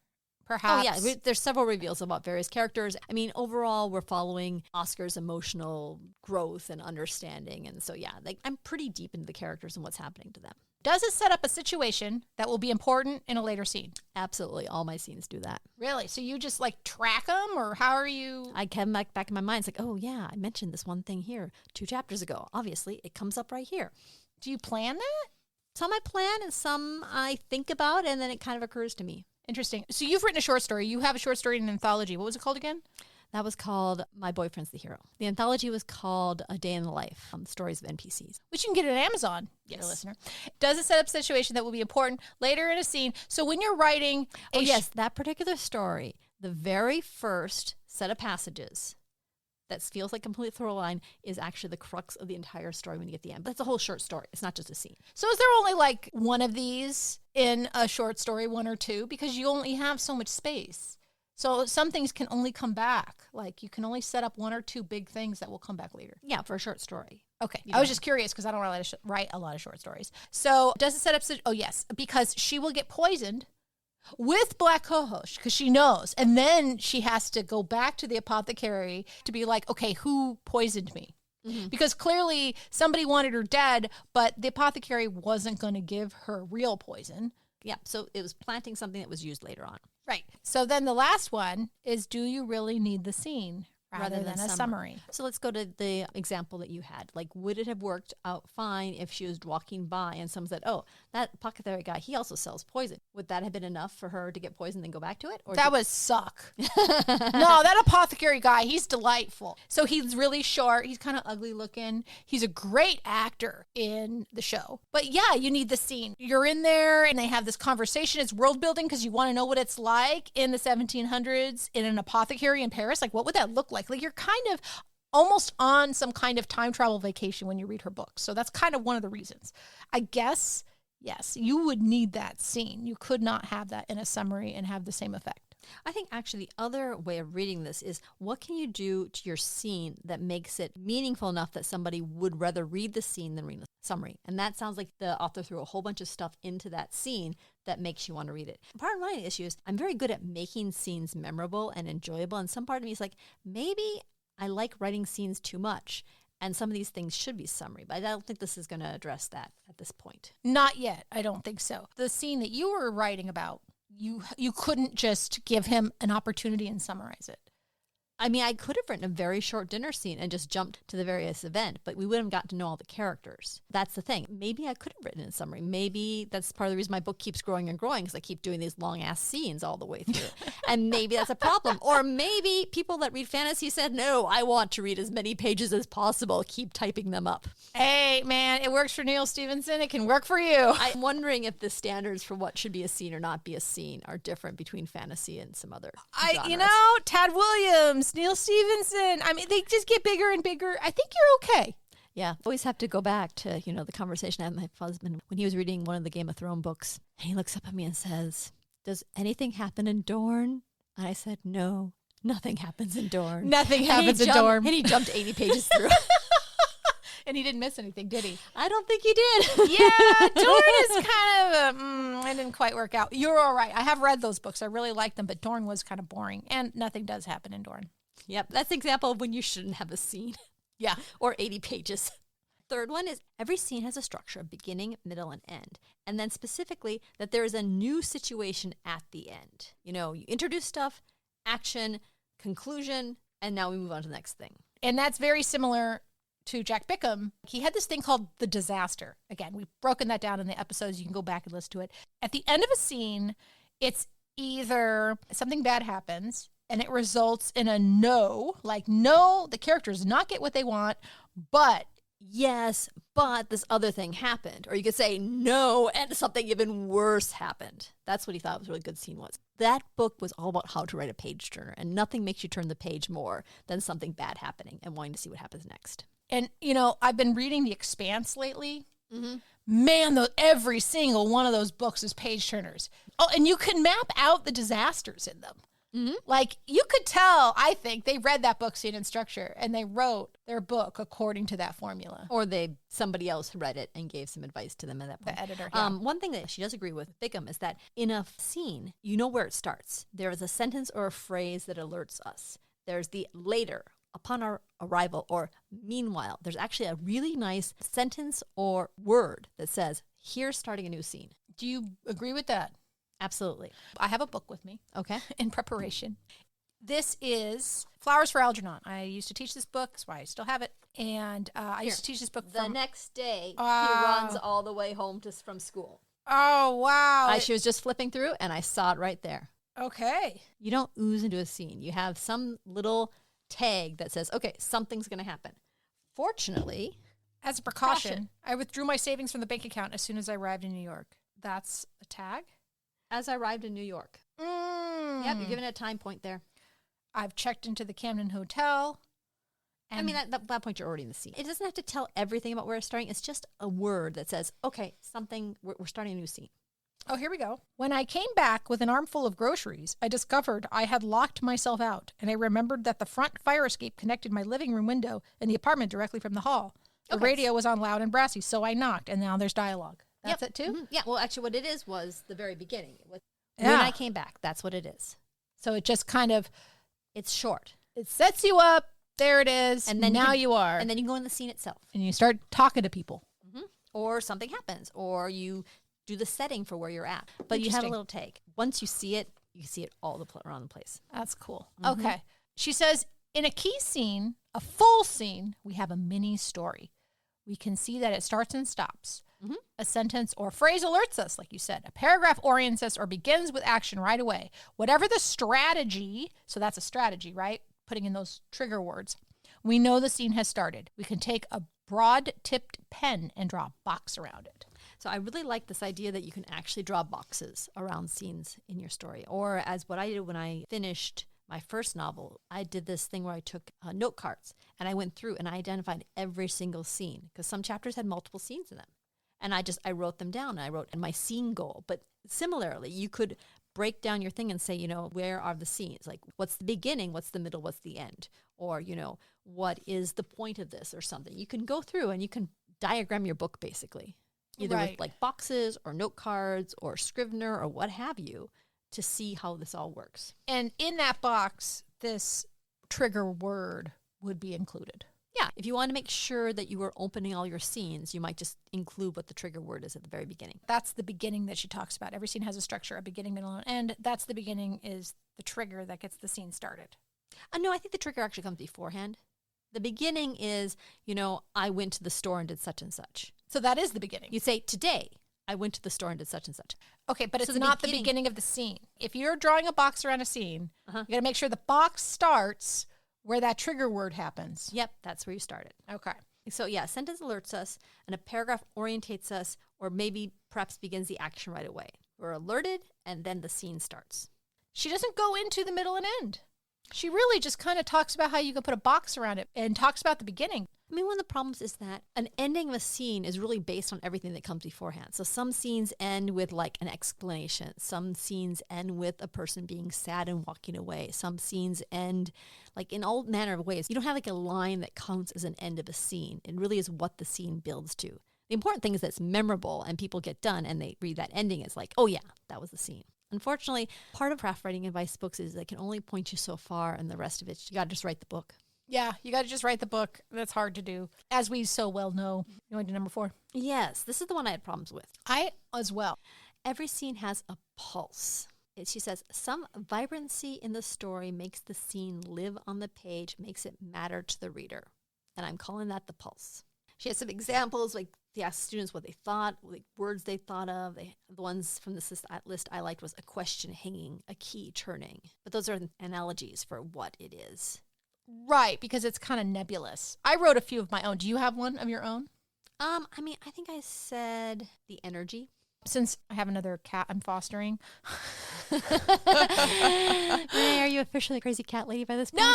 Perhaps. Oh, yeah. There's several reveals about various characters. I mean, overall, we're following Oscar's emotional growth and understanding. And so, yeah, I'm pretty deep into the characters and what's happening to them. Does it set up a situation that will be important in a later scene? Absolutely. All my scenes do that. Really? So you just track them, or how are you? I come back in my mind. It's like, oh, yeah, I mentioned this one thing here 2 chapters ago. Obviously, it comes up right here. Do you plan that? Some I plan and some I think about, and then it kind of occurs to me. Interesting. So you've written a short story. You have a short story in an anthology. What was it called again? That was called My Boyfriend's the Hero. The anthology was called A Day in the Life, Stories of NPCs. Which you can get on Amazon, yes. Dear listener. Does it set up a situation that will be important later in a scene? So when you're writing... yes, that particular story, the very first set of passages that feels like a complete throw line is actually the crux of the entire story when you get to the end. But it's a whole short story. It's not just a scene. So is there only one of these in a short story, 1 or 2? Because you only have so much space. So some things can only come back. You can only set up 1 or 2 big things that will come back later. Yeah, for a short story. Okay. I was just curious because I don't write a lot of short stories. So does it set up... Oh, yes. Because she will get poisoned with black cohosh because she knows. And then she has to go back to the apothecary to be like, okay, who poisoned me? Mm-hmm. Because clearly somebody wanted her dead, but the apothecary wasn't going to give her real poison. Yeah, so it was planting something that was used later on. Right. So then the last one is, do you really need the scene rather than a summary? So let's go to the example that you had. Would it have worked out fine if she was walking by and someone said, oh, that apothecary guy, he also sells poison. Would that have been enough for her to get poisoned and go back to it? Or that would suck. No, that apothecary guy, he's delightful. So he's really short. He's kind of ugly looking. He's a great actor in the show. But yeah, you need the scene. You're in there and they have this conversation. It's world building because you want to know what it's like in the 1700s in an apothecary in Paris. What would that look like? You're kind of almost on some kind of time travel vacation when you read her books. So that's kind of one of the reasons. I guess, yes, you would need that scene. You could not have that in a summary and have the same effect. I think actually the other way of reading this is, what can you do to your scene that makes it meaningful enough that somebody would rather read the scene than read the summary? And that sounds like the author threw a whole bunch of stuff into that scene that makes you want to read it. Part of my issue is I'm very good at making scenes memorable and enjoyable. And some part of me is maybe I like writing scenes too much. And some of these things should be summary, but I don't think this is going to address that at this point. Not yet. I don't think so. The scene that you were writing about, you couldn't just give him an opportunity and summarize it. I mean, I could have written a very short dinner scene and just jumped to the various event, but we wouldn't have gotten to know all the characters. That's the thing. Maybe I could have written a summary. Maybe that's part of the reason my book keeps growing and growing, because I keep doing these long-ass scenes all the way through. And maybe that's a problem. Or maybe people that read fantasy said, no, I want to read as many pages as possible. Keep typing them up. Hey, man, it works for Neil Stephenson. It can work for you. I'm wondering if the standards for what should be a scene or not be a scene are different between fantasy and some other genres. Tad Williams, Neil Stephenson. I mean, they just get bigger and bigger. I think you're okay. Yeah. Always have to go back to, the conversation I had with my husband when he was reading one of the Game of Thrones books. And he looks up at me and says, does anything happen in Dorne? And I said, no, nothing happens in Dorne. Nothing happens in Dorne. And he jumped 80 pages through. And he didn't miss anything, did he? I don't think he did. Yeah, Dorn is kind of it didn't quite work out. You're all right. I have read those books. I really like them, but Dorn was kind of boring, and nothing does happen in Dorn. Yep, that's an example of when you shouldn't have a scene. Yeah. Or 80 pages. Third one is every scene has a structure, beginning, middle, and end. And then specifically that there is a new situation at the end. You know, you introduce stuff, action, conclusion, and now we move on to the next thing. And that's very similar to Jack Bickham. He had this thing called the disaster. Again, we've broken that down in the episodes. You can go back and listen to it. At the end of a scene, it's either something bad happens and it results in a no, like no, the characters not get what they want, but yes, but this other thing happened. Or you could say no, and something even worse happened. That's what he thought was a really good scene was. That book was all about how to write a page turner, and nothing makes you turn the page more than something bad happening and wanting to see what happens next. And, you know, I've been reading The Expanse lately. Mm-hmm. Man, every single one of those books is page turners. Oh, and you can map out the disasters in them. Mm-hmm. Like, you could tell, I think, they read that book, Scene and Structure, and they wrote their book according to that formula. Or somebody else read it and gave some advice to them at that point. The editor, yeah. One thing that she does agree with Bickham is that in a scene, you know where it starts. There is a sentence or a phrase that alerts us. There's the later, upon our arrival, or meanwhile. There's actually a really nice sentence or word that says, here's starting a new scene. Do you agree with that? Absolutely. I have a book with me. Okay. In preparation. This is Flowers for Algernon. I used to teach this book. That's why I still have it. And I used to teach this book the next day, he runs all the way home from school. Oh, wow. She was just flipping through, and I saw it right there. Okay. You don't ooze into a scene. You have some little tag that says, okay, something's going to happen. Fortunately, as a precaution, I withdrew my savings from the bank account as soon as I arrived in New York. That's a tag? As I arrived in New York. Yep, you're giving it a time point there. I've checked into the Camden Hotel. And I mean, at that point, you're already in the scene. It doesn't have to tell everything about where it's starting. It's just a word that says, okay, we're starting a new scene. Oh, here we go. When I came back with an armful of groceries, I discovered I had locked myself out, and I remembered that the front fire escape connected my living room window and the apartment directly from the hall. The radio was on loud and brassy, so I knocked, and now there's dialogue. That's it, too? Mm-hmm. Yeah, well, actually, what it is was the very beginning. When I came back, that's what it is. So it just kind of... It's short. It sets you up. There it is. And then now you are. And then you go in the scene itself. And you start talking to people. Mm-hmm. Or something happens. Or you do the setting for where you're at. But you have a little tag. Once you see it, you see it all around the place. That's cool. Mm-hmm. Okay. She says, in a key scene, a full scene, we have a mini story. We can see that it starts and stops. Mm-hmm. A sentence or phrase alerts us, like you said. A paragraph orients us or begins with action right away. Whatever the strategy, so that's a strategy, right? Putting in those trigger words. We know the scene has started. We can take a broad-tipped pen and draw a box around it. So I really like this idea that you can actually draw boxes around scenes in your story. Or as what I did when I finished my first novel, I did this thing where I took note cards and I went through and I identified every single scene because some chapters had multiple scenes in them. And I wrote them down. I wrote my scene goal. But similarly, you could break down your thing and say, where are the scenes? Like, what's the beginning? What's the middle? What's the end? Or, what is the point of this or something? You can go through and you can diagram your book, basically. Either with, like, boxes or note cards or Scrivener or what have you to see how this all works. And in that box, this trigger word would be included. Yeah, if you want to make sure that you are opening all your scenes, you might just include what the trigger word is at the very beginning. That's the beginning that she talks about. Every scene has a structure, a beginning, middle, and end. That's the beginning is the trigger that gets the scene started. No, I think the trigger actually comes beforehand. The beginning is, I went to the store and did such and such. So that is the beginning. You say, today, I went to the store and did such and such. Okay, but it's not the beginning of the scene. If you're drawing a box around a scene, you got to make sure the box starts where that trigger word happens. Yep, that's where you started. Okay. So yeah, a sentence alerts us, and a paragraph orientates us, or maybe perhaps begins the action right away. We're alerted, and then the scene starts. She doesn't go into the middle and end. She really just kind of talks about how you can put a box around it and talks about the beginning. I mean, one of the problems is that an ending of a scene is really based on everything that comes beforehand. So some scenes end with like an explanation. Some scenes end with a person being sad and walking away. Some scenes end like in all manner of ways. You don't have like a line that counts as an end of a scene. It really is what the scene builds to. The important thing is that it's memorable and people get done and they read that ending as like, oh yeah, that was the scene. Unfortunately, part of craft writing advice books is they can only point you so far, and the rest of it, you got to just write the book. Yeah, you got to just write the book. That's hard to do. As we so well know. You want to do number 4? Yes, this is the one I had problems with. I as well. Every scene has a pulse. She says, some vibrancy in the story makes the scene live on the page, makes it matter to the reader. And I'm calling that the pulse. She has some examples, like they asked students what they thought, like words they thought of. The ones from this list I liked was a question hanging, a key turning. But those are analogies for what it is. Right, because it's kind of nebulous. I wrote a few of my own. Do you have one of your own? I mean, I think I said the energy. Since I have another cat I'm fostering. Renee, are you officially a crazy cat lady by this point? No.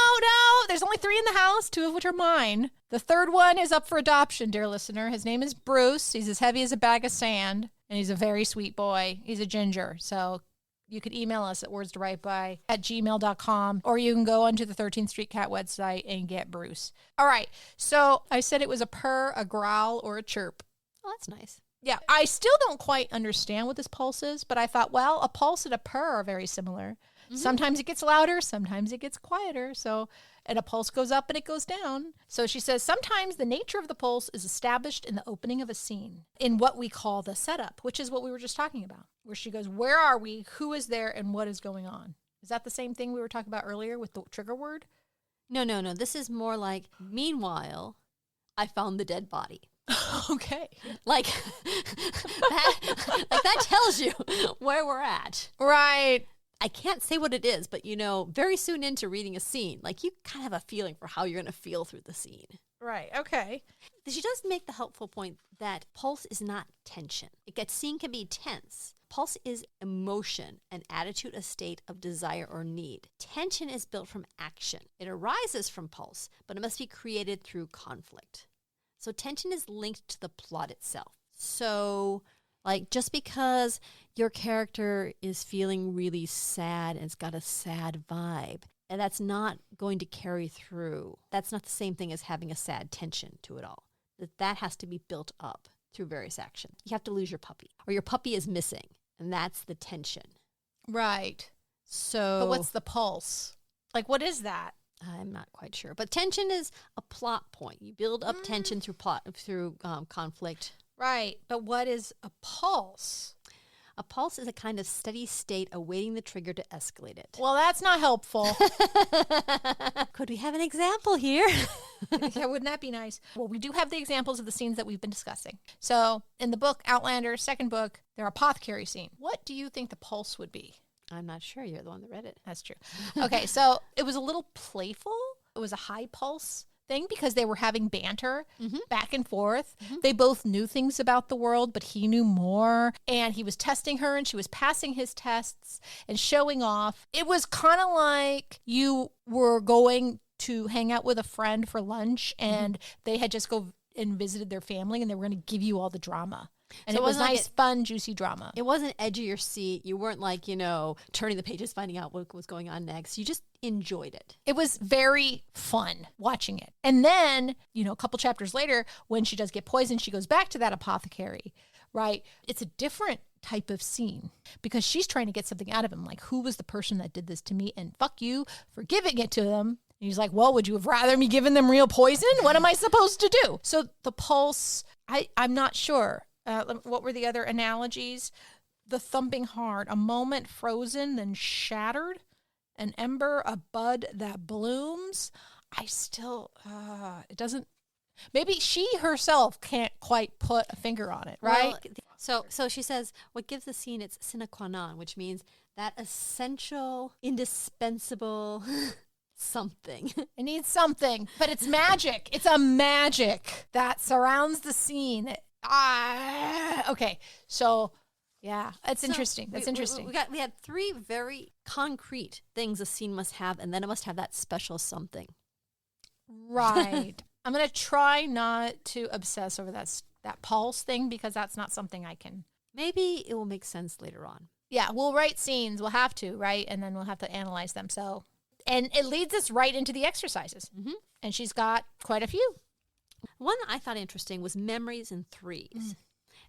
There's only 3 in the house, 2 of which are mine. The third one is up for adoption, dear listener. His name is Bruce. He's as heavy as a bag of sand, and he's a very sweet boy. He's a ginger, so you could email us at wordstowriteby@gmail.com, or you can go onto the 13th Street Cat website and get Bruce. All right, so I said it was a purr, a growl, or a chirp. Oh, that's nice. Yeah, I still don't quite understand what this pulse is, but I thought, well, a pulse and a purr are very similar. Mm-hmm. Sometimes it gets louder, sometimes it gets quieter. And a pulse goes up and it goes down. So she says, sometimes the nature of the pulse is established in the opening of a scene, in what we call the setup, which is what we were just talking about, where she goes, where are we, who is there, and what is going on? Is that the same thing we were talking about earlier with the trigger word? No. This is more like, meanwhile, I found the dead body. Okay. Like that tells you where we're at. Right. I can't say what it is, but very soon into reading a scene, like you kind of have a feeling for how you're going to feel through the scene. Right. Okay. She does make the helpful point that pulse is not tension. Scene can be tense. Pulse is emotion, an attitude, a state of desire or need. Tension is built from action. It arises from pulse, but it must be created through conflict. So tension is linked to the plot itself. So, like, just because your character is feeling really sad and it's got a sad vibe, and that's not going to carry through. That's not the same thing as having a sad tension to it all. That has to be built up through various actions. You have to lose your puppy, or your puppy is missing, and that's the tension. Right. So, but what's the pulse? Like, what is that? I'm not quite sure, but tension is a plot point. You build up tension through conflict. Right, but what is a pulse? A pulse is a kind of steady state awaiting the trigger to escalate it. Well, that's not helpful. Could we have an example here? Yeah, wouldn't that be nice? Well, we do have the examples of the scenes that we've been discussing. So in the book, Outlander, second book, their apothecary scene. What do you think the pulse would be? I'm not sure. You're the one that read it. That's true. Okay, so it was a little playful. It was a high pulse thing because they were having banter back and forth. Mm-hmm. They both knew things about the world, but he knew more. And he was testing her and she was passing his tests and showing off. It was kind of like you were going to hang out with a friend for lunch and they had just go and visited their family and they were going to give you all the drama. And so it was nice, fun, juicy drama. It wasn't edge of your seat. You weren't like, turning the pages, finding out what was going on next. You just enjoyed it. It was very fun watching it. And then, a couple chapters later, when she does get poisoned, she goes back to that apothecary, right? It's a different type of scene because she's trying to get something out of him. Like, who was the person that did this to me? And fuck you for giving it to them. And he's like, well, would you have rather me given them real poison? What am I supposed to do? So the pulse, I'm not sure. What were the other analogies? The thumping heart, a moment frozen, then shattered, an ember, a bud that blooms. I still, it doesn't, maybe she herself can't quite put a finger on it, right? Well, so she says, what gives the scene its sine qua non, which means that essential, indispensable something. It needs something, but it's magic. It's a magic that surrounds the scene. Okay. So, yeah, that's interesting. That's interesting. We had 3 very concrete things a scene must have, and then it must have that special something. Right. I'm going to try not to obsess over that pulse thing because that's not something I can. Maybe it will make sense later on. Yeah, we'll write scenes. We'll have to, right? And then we'll have to analyze them. So, and it leads us right into the exercises. Mm-hmm. And she's got quite a few. One I thought interesting was memories in threes.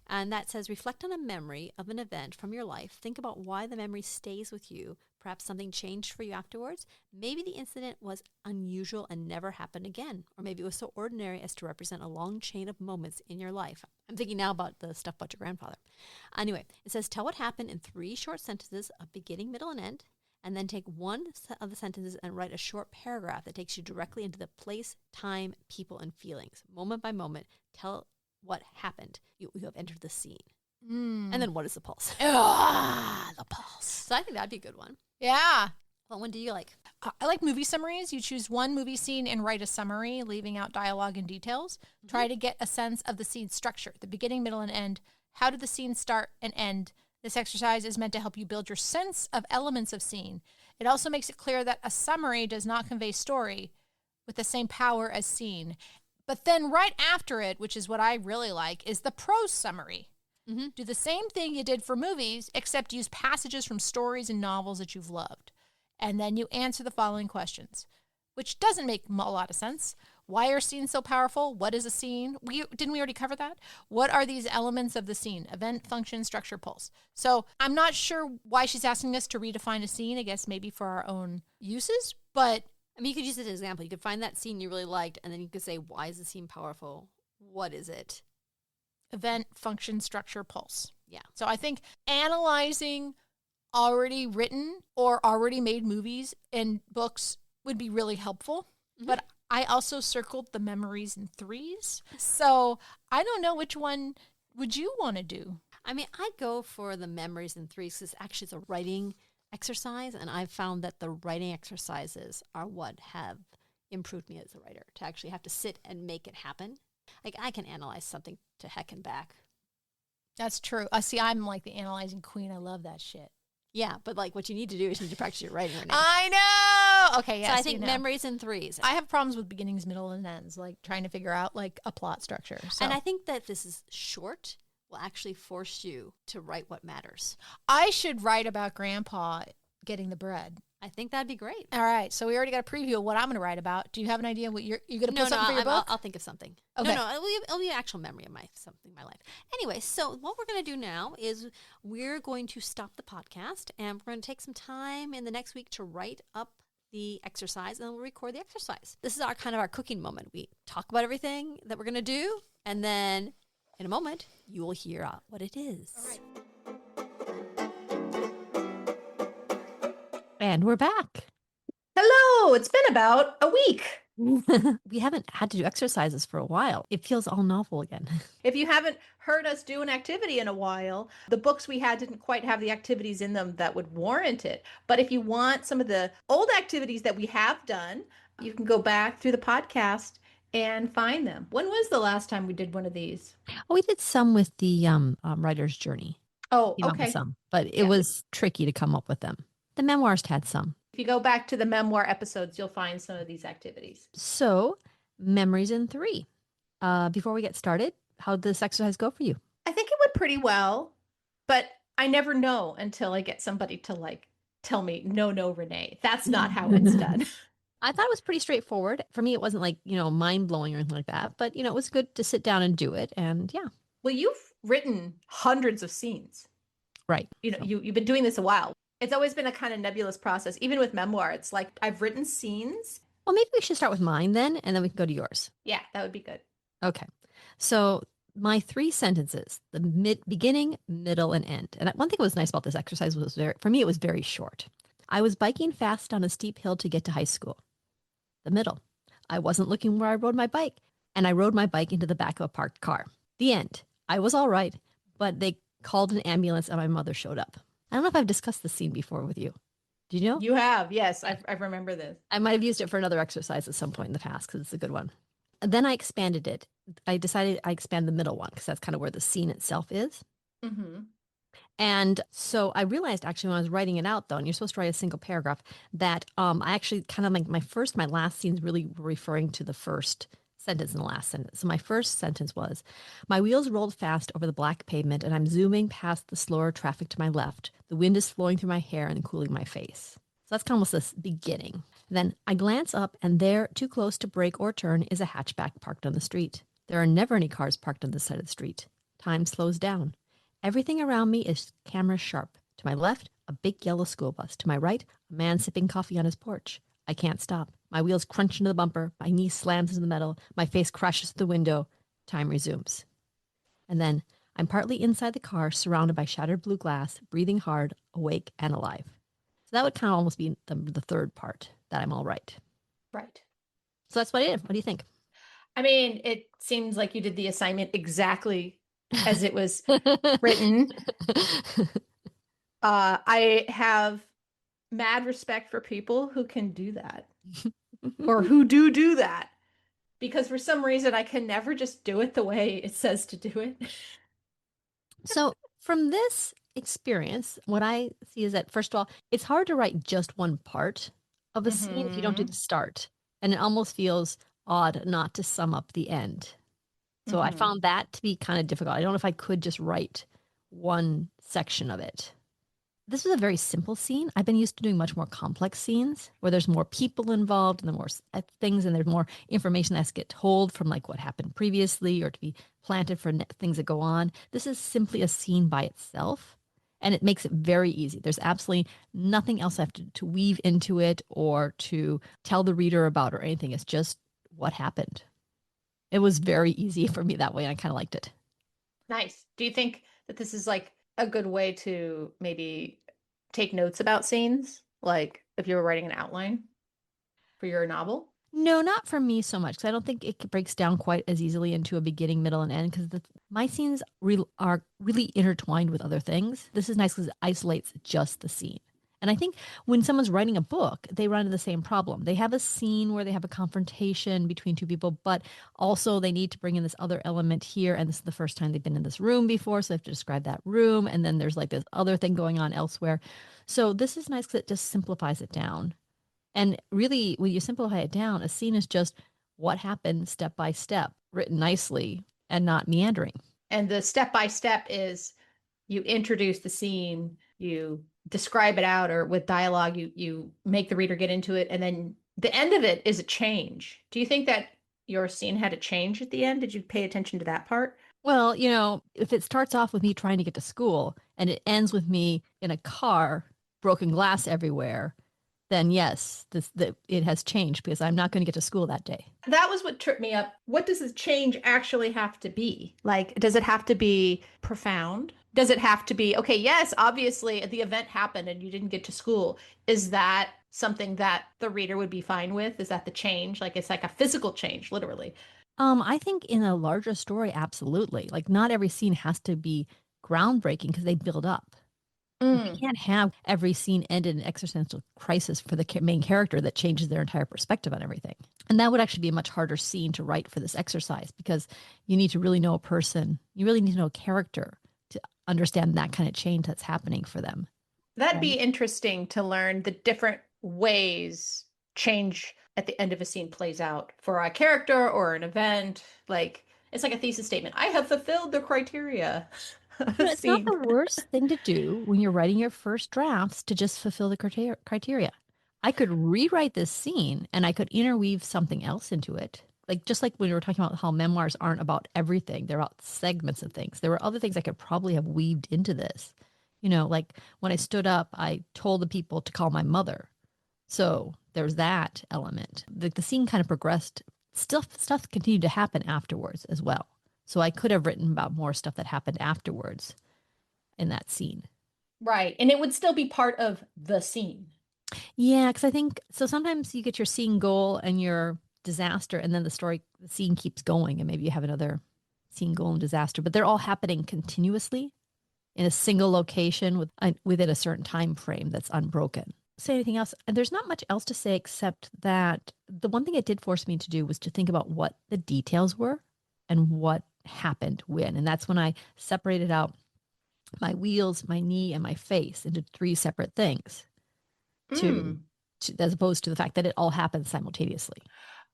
And that says, reflect on a memory of an event from your life. Think about why the memory stays with you. Perhaps something changed for you afterwards. Maybe the incident was unusual and never happened again. Or maybe it was so ordinary as to represent a long chain of moments in your life. I'm thinking now about the stuff about your grandfather. Anyway, it says, tell what happened in 3 short sentences of beginning, middle, and end. And then take one of the sentences and write a short paragraph that takes you directly into the place, time, people, and feelings. Moment by moment, tell what happened. You have entered the scene. And then what is the pulse? The pulse. So I think that'd be a good one. Yeah. What one do you like? I like movie summaries. You choose one movie scene and write a summary, leaving out dialogue and details. Try to get a sense of the scene's structure, the beginning, middle, and end. How did the scene start and end? This exercise is meant to help you build your sense of elements of scene. It also makes it clear that a summary does not convey story with the same power as scene. But then right after it, which is what I really like, is the prose summary. Do the same thing you did for movies, except use passages from stories and novels that you've loved. And then you answer the following questions, which doesn't make a lot of sense. Why are scenes so powerful? What is a scene? Didn't we already cover that? What are these elements of the scene? Event, function, structure, pulse. So I'm not sure why she's asking us to redefine a scene, I guess maybe for our own uses, but I mean, you could use it as an example. You could find that scene you really liked, and then you could say, why is the scene powerful? What is it? event, function, structure, pulse. Yeah. So I think analyzing already written or already made movies and books would be really helpful. Mm-hmm. But I also circled the memories in threes. So I don't know which one would you want to do? I mean, I go for the memories in threes because actually it's a writing exercise. And I've found that the writing exercises are what have improved me as a writer, to actually have to sit and make it happen. Like I can analyze something to heck and back. That's true. See, I'm like the analyzing queen. I love that shit. Yeah, but like what you need to do is you need to practice your writing, Renee. I know. Okay, yes. So I think memories in threes. I have problems with beginnings, middle, and ends, like trying to figure out like a plot structure. So. And I think that this is short will actually force you to write what matters. I should write about Grandpa getting the bread. I think that'd be great. All right, so we already got a preview of what I'm going to write about. Do you have an idea what you're going to put something for your book? I'll think of something. Okay. No, it'll be an actual memory of something in my life. Anyway, so what we're going to do now is we're going to stop the podcast and we're going to take some time in the next week to write up the exercise, and then we'll record the exercise. This is our kind of our cooking moment. We talk about everything that we're going to do, and then in a moment, you will hear what it is. All right. And we're back. Hello, it's been about a week. We haven't had to do exercises for a while. It feels all novel again. If you haven't heard us do an activity in a while, the books we had didn't quite have the activities in them that would warrant it. But if you want some of the old activities that we have done, you can go back through the podcast and find them. When was the last time we did one of these? Oh, we did some with the writer's journey. Oh, okay. Some, but it was tricky to come up with them. The memoirs had some. If you go back to the memoir episodes, you'll find some of these activities. So, memories in 3. Before we get started, how did this exercise go for you? I think it went pretty well, but I never know until I get somebody to like tell me, no, Renee, that's not how it's done. I thought it was pretty straightforward. For me, it wasn't like, mind blowing or anything like that, but, it was good to sit down and do it. And yeah. Well, you've written hundreds of scenes. Right. You've been doing this a while. It's always been a kind of nebulous process. Even with memoir, it's like I've written scenes. Well, maybe we should start with mine then, and then we can go to yours. Yeah, that would be good. Okay. So my 3 sentences, the beginning, middle, and end. And one thing that was nice about this exercise was for me, it was very short. I was biking fast on a steep hill to get to high school. The middle. I wasn't looking where I rode my bike, and I rode my bike into the back of a parked car. The end. I was all right, but they called an ambulance and my mother showed up. I don't know if I've discussed this scene before with you. Do you know? You have, yes. I remember this. I might have used it for another exercise at some point in the past because it's a good one. And then I expanded it. I decided I expand the middle one because that's kind of where the scene itself is. Mm-hmm. And so I realized actually when I was writing it out, though, and you're supposed to write a single paragraph, that I actually kind of like my last scenes really were referring to the first sentence and the last sentence. So my first sentence was, my wheels rolled fast over the black pavement and I'm zooming past the slower traffic to my left. The wind is flowing through my hair and cooling my face. So that's kind of almost the beginning. Then I glance up and there, too close to brake or turn, is a hatchback parked on the street. There are never any cars parked on this side of the street. Time slows down. Everything around me is camera sharp. To my left, a big yellow school bus. To my right, a man sipping coffee on his porch. I can't stop. My wheels crunch into the bumper. My knee slams into the metal. My face crashes through the window. Time resumes. And then I'm partly inside the car, surrounded by shattered blue glass, breathing hard, awake and alive. So that would kind of almost be the third part, that I'm all right. Right. So that's what I did. What do you think? I mean, it seems like you did the assignment exactly as it was written. I have mad respect for people who can do that or who do that, because for some reason I can never just do it the way it says to do it. So from this experience, what I see is that, first of all, it's hard to write just one part of a scene if you don't do the start. And it almost feels odd not to sum up the end. So I found that to be kind of difficult. I don't know if I could just write one section of it. This was a very simple scene. I've been used to doing much more complex scenes where there's more people involved and more things, and there's more information that has to get told from like what happened previously or to be planted for things that go on. This is simply a scene by itself, and it makes it very easy. There's absolutely nothing else I have to weave into it or to tell the reader about or anything. It's just what happened. It was very easy for me that way, and I kind of liked it. Nice. Do you think that this is like a good way to maybe take notes about scenes? Like if you were writing an outline for your novel? No, not for me so much, because I don't think it breaks down quite as easily into a beginning, middle, and end, because my scenes are really intertwined with other things. This is nice because it isolates just the scene. And I think when someone's writing a book, they run into the same problem. They have a scene where they have a confrontation between two people, but also they need to bring in this other element here. And this is the first time they've been in this room before, so they have to describe that room. And then there's like this other thing going on elsewhere. So this is nice because it just simplifies it down. And really, when you simplify it down, a scene is just what happened step by step, written nicely and not meandering. And the step by step is you introduce the scene, you describe it out, or with dialogue, you make the reader get into it, and then the end of it is a change. Do you think that your scene had a change at the end? Did you pay attention to that part? Well, if it starts off with me trying to get to school and it ends with me in a car, broken glass everywhere, then yes, it has changed because I'm not going to get to school that day. That was what tripped me up. What does the change actually have to be? Like, does it have to be profound? Does it have to be, okay, yes, obviously the event happened and you didn't get to school. Is that something that the reader would be fine with? Is that the change? Like, it's like a physical change, literally. I think in a larger story, absolutely. Like, not every scene has to be groundbreaking because they build up. You can't have every scene end in an existential crisis for the main character that changes their entire perspective on everything. And that would actually be a much harder scene to write for this exercise because you need to really know a person. You really need to know a character to understand that kind of change that's happening for them. That'd be interesting to learn the different ways change at the end of a scene plays out for a character or an event. Like, it's like a thesis statement. I have fulfilled the criteria. It's not the worst thing to do when you're writing your first drafts to just fulfill the criteria. I could rewrite this scene and I could interweave something else into it. Like, just like when we were talking about how memoirs aren't about everything, they're about segments of things. There were other things I could probably have weaved into this. Like when I stood up, I told the people to call my mother. So there's that element. The scene kind of progressed. Stuff continued to happen afterwards as well. So I could have written about more stuff that happened afterwards in that scene. Right. And it would still be part of the scene. Yeah, because I think so sometimes you get your scene goal and your disaster, and then the scene keeps going, and maybe you have another scene goal and disaster, but they're all happening continuously in a single location within a certain time frame that's unbroken. Say anything else? And there's not much else to say except that the one thing it did force me to do was to think about what the details were and what happened when. And that's when I separated out my wheels, my knee, and my face into three separate things to as opposed to the fact that it all happened simultaneously.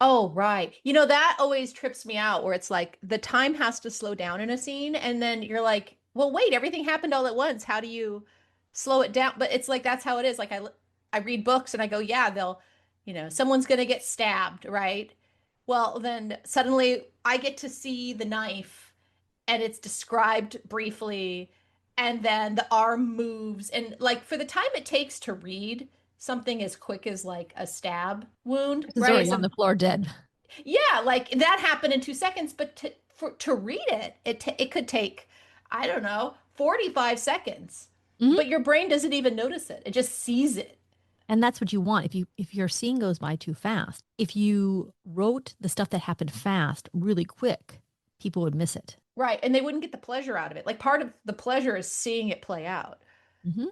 Oh, right. That always trips me out where it's like the time has to slow down in a scene. And then you're like, well, wait, everything happened all at once. How do you slow it down? But it's like, that's how it is. Like I read books and I go, yeah, someone's going to get stabbed, right? Well, then suddenly I get to see the knife and it's described briefly. And then the arm moves. And like for the time it takes to read something as quick as like a stab wound, It's right? already on the floor dead. Yeah, like that happened in 2 seconds, but to read it, it could take, I don't know, 45 seconds. Mhm. But your brain doesn't even notice it. It just sees it. And that's what you want. If your scene goes by too fast, if you wrote the stuff that happened fast really quick, people would miss it. Right. And they wouldn't get the pleasure out of it. Like part of the pleasure is seeing it play out, Mm-hmm.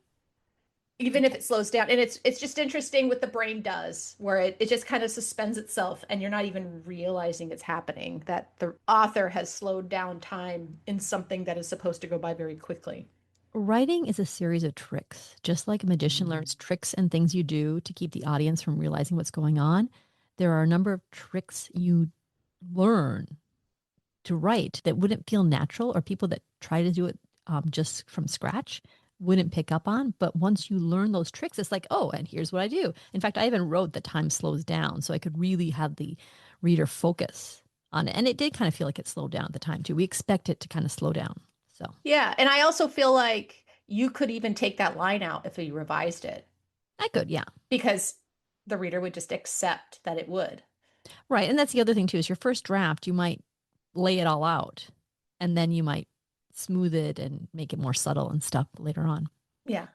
even if it slows down. And it's just interesting what the brain does, where it just kind of suspends itself and you're not even realizing it's happening, that the author has slowed down time in something that is supposed to go by very quickly. Writing is a series of tricks. Just like a magician learns tricks and things you do to keep the audience from realizing what's going on, there are a number of tricks you learn to write that wouldn't feel natural, or people that try to do it just from scratch wouldn't pick up on. But once you learn those tricks, it's like, oh, and here's what I do. In fact, I even wrote that time slows down so I could really have the reader focus on it. And it did kind of feel like it slowed down at the time too. We expect it to kind of slow down. So Yeah, and I also feel like you could even take that line out if you revised it I could, yeah. because the reader would just accept that it would. Right. And that's the other thing too, is your first draft, you might lay it all out and then you might smooth it and make it more subtle and stuff later on. Yeah.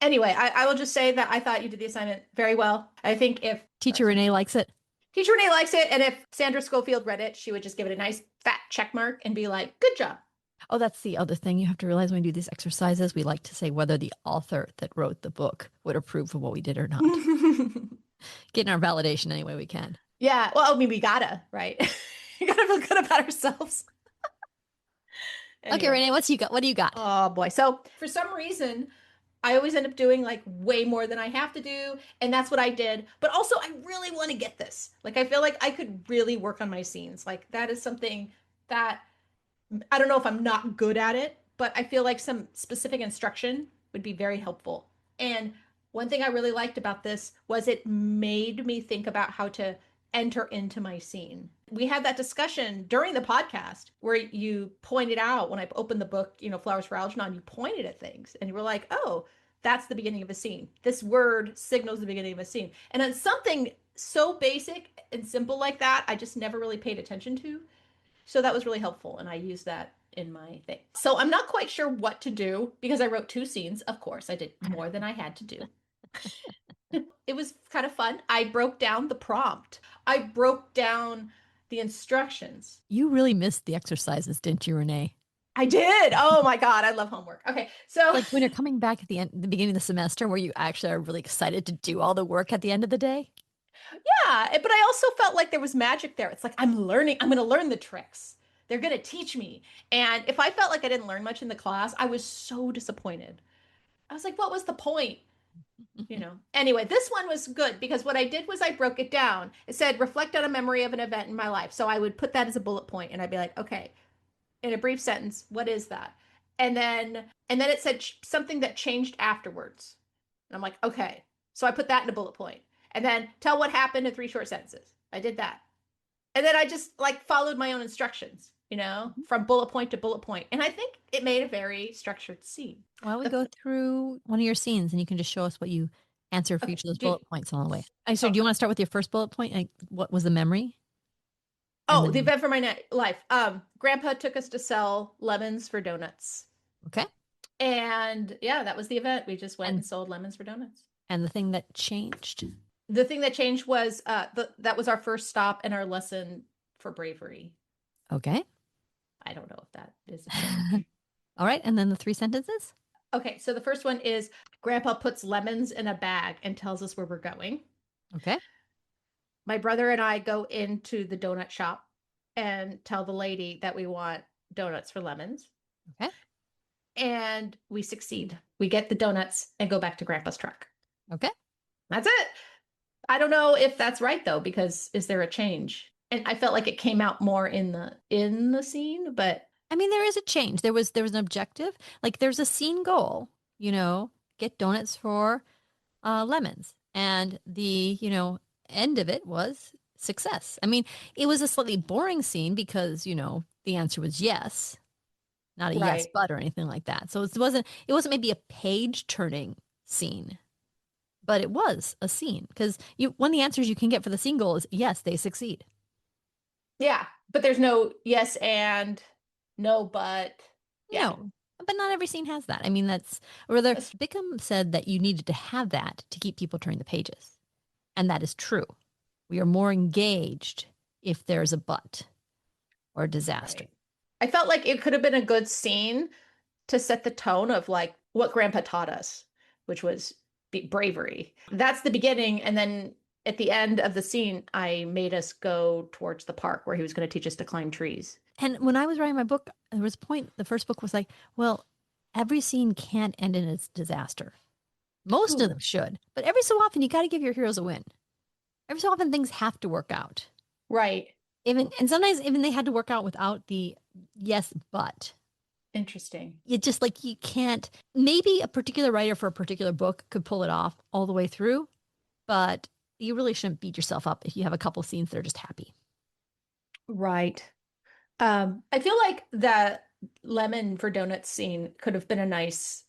Anyway, I will just say that I thought you did the assignment very well. I think if Teacher Renee likes it. Teacher Renee likes it, and if Sandra Scofield read it, she would just give it a nice fat check mark and be like, good job. Oh, that's the other thing you have to realize when we do these exercises. We like to say whether the author that wrote the book would approve of what we did or not. Getting our validation any way we can. Yeah. Well, I mean, we gotta, right? You gotta feel good about ourselves. Okay, Anyway. Renee, what do you got? Oh boy. So for some reason, I always end up doing like way more than I have to do. And that's what I did. But also, I really want to get this. Like, I feel like I could really work on my scenes. Like, that is something that I don't know if I'm not good at it, but I feel like some specific instruction would be very helpful. And one thing I really liked about this was it made me think about how to enter into my scene. We had that discussion during the podcast where you pointed out when I opened the book, Flowers for Algernon, you pointed at things and you were like, oh, that's the beginning of a scene. This word signals the beginning of a scene. And then something so basic and simple like that, I just never really paid attention to. So that was really helpful. And I used that in my thing. So I'm not quite sure what to do because I wrote 2 scenes. Of course, I did more than I had to do. It was kind of fun. I broke down the prompt. I broke down the instructions. You really missed the exercises, didn't you, Renee? I did. Oh my God. I love homework. Okay. So Like when you're coming back at the beginning of the semester where you actually are really excited to do all the work at the end of the day. yeah, but I also felt like there was magic there. It's like I'm going to learn the tricks. They're going to teach me. And if I felt like I didn't learn much in the class, I was so disappointed. I was like, what was the point? Anyway, this one was good because what I did was I broke it down. It said reflect on a memory of an event in my life. So I would put that as a bullet point and I'd be like, okay, in a brief sentence, what is that? And then it said something that changed afterwards. And I'm like, okay. So I put that in a bullet point. And then tell what happened in 3 short sentences. I did that. And then I just like followed my own instructions, from bullet point to bullet point. And I think it made a very structured scene. Why don't we go through one of your scenes and you can just show us what you answered for each of those bullet points along the way. So do you want to start with your first bullet point? Like, what was the memory? Oh, the event for my life. Grandpa took us to sell lemons for donuts. Okay. And yeah, that was the event. We just went and sold lemons for donuts. And the thing that changed? The thing that changed was that was our first stop and our lesson for bravery. Okay. I don't know if that is. All right. And then the 3 sentences? Okay. So the first one is Grandpa puts lemons in a bag and tells us where we're going. Okay. My brother and I go into the donut shop and tell the lady that we want donuts for lemons. Okay. And we succeed. We get the donuts and go back to Grandpa's truck. Okay. That's it. I don't know if that's right though, because is there a change? And I felt like it came out more in the scene, but I mean, there is a change. There was an objective. Like there's a scene goal, get donuts for lemons. And the, end of it was success. I mean, it was a slightly boring scene because, the answer was yes, not a yes right. but or anything like that. So it wasn't maybe a page turning scene, but it was a scene because you one of the answers you can get for the scene goal is yes, they succeed. Yeah, but there's no yes and no but. Yeah. No, but not every scene has that. I mean, or rather, That's Bickham said that you needed to have that to keep people turning the pages. And that is true. We are more engaged if there's a but or a disaster. right. I felt like it could have been a good scene to set the tone of like what Grandpa taught us, which was bravery. That's the beginning. And then at the end of the scene, I made us go towards the park where he was going to teach us to climb trees. And when I was writing my book, there was a point, the first book was like, well, every scene can't end in a disaster. Most of Ooh, them should, but every so often you got to give your heroes a win. Every so often things have to work out. right. And sometimes even they had to work out without the yes, but. Interesting. It just like you can't, maybe a particular writer for a particular book could pull it off all the way through, but you really shouldn't beat yourself up if you have a couple scenes that are just happy. Right. I feel like the lemon for donuts scene could have been a nice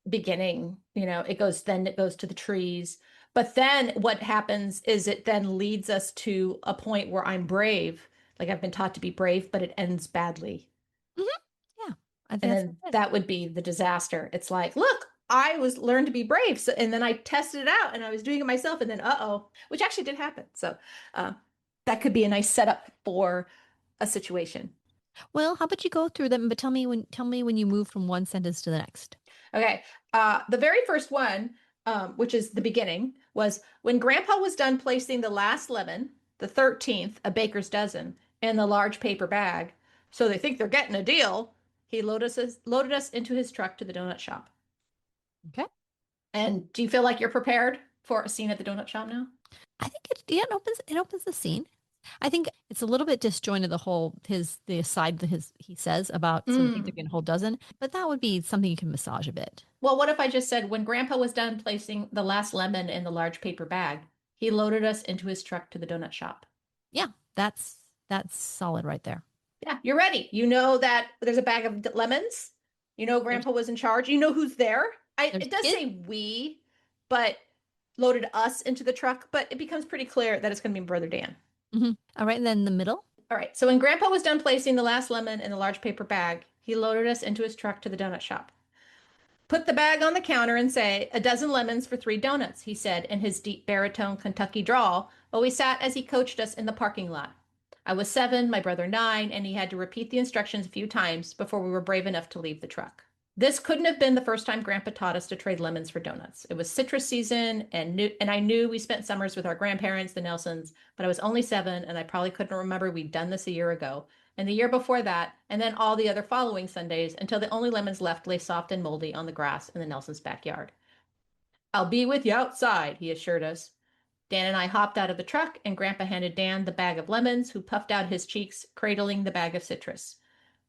beginning. It goes to the trees. But then what happens is it then leads us to a point where I'm brave. Like I've been taught to be brave, but it ends badly. Hmm. Yeah, I think And that's then it. that would be the disaster. It's like, look, I was learned to be brave. So, and then I tested it out and I was doing it myself. And then, uh-oh, which actually did happen. So uh, that could be a nice setup for a situation. Well, how about you go through them, but tell me when you move from one sentence to the next. Okay. The very first one, which is the beginning, was when Grandpa was done placing the last lemon, the 13th, a baker's dozen, in the large paper bag. So they think they're getting a deal. He loaded us into his truck to the donut shop. Okay. And do you feel like you're prepared for a scene at the donut shop now? I think it opens the scene. I think it's a little bit disjointed the aside that he says about so they think they're Mm. getting a whole dozen, but that would be something you can massage a bit. Well, what if I just said when Grandpa was done placing the last lemon in the large paper bag, he loaded us into his truck to the donut shop? Yeah, that's solid right there. Yeah, you're ready. You know that there's a bag of lemons. You know There's Grandpa was in charge. You know who's there. there's It does kid. say we, but loaded us into the truck, but it becomes pretty clear that it's going to be Brother Dan. All right, and then in the middle. All right, so when Grandpa was done placing the last lemon in the large paper bag, he loaded us into his truck to the donut shop. Put the bag on the counter and say, "A dozen lemons for 3 donuts," he said in his deep baritone Kentucky drawl while we sat as he coached us in the parking lot. I was 7, my brother 9, and he had to repeat the instructions a few times before we were brave enough to leave the truck. This couldn't have been the first time Grandpa taught us to trade lemons for donuts. It was citrus season, and I knew we spent summers with our grandparents, the Nelsons, but I was only 7, and I probably couldn't remember we'd done this a year ago, and the year before that, and then all the other following Sundays until the only lemons left lay soft and moldy on the grass in the Nelsons' backyard. "I'll be with you outside," he assured us. Dan and I hopped out of the truck, and Grandpa handed Dan the bag of lemons, who puffed out his cheeks, cradling the bag of citrus.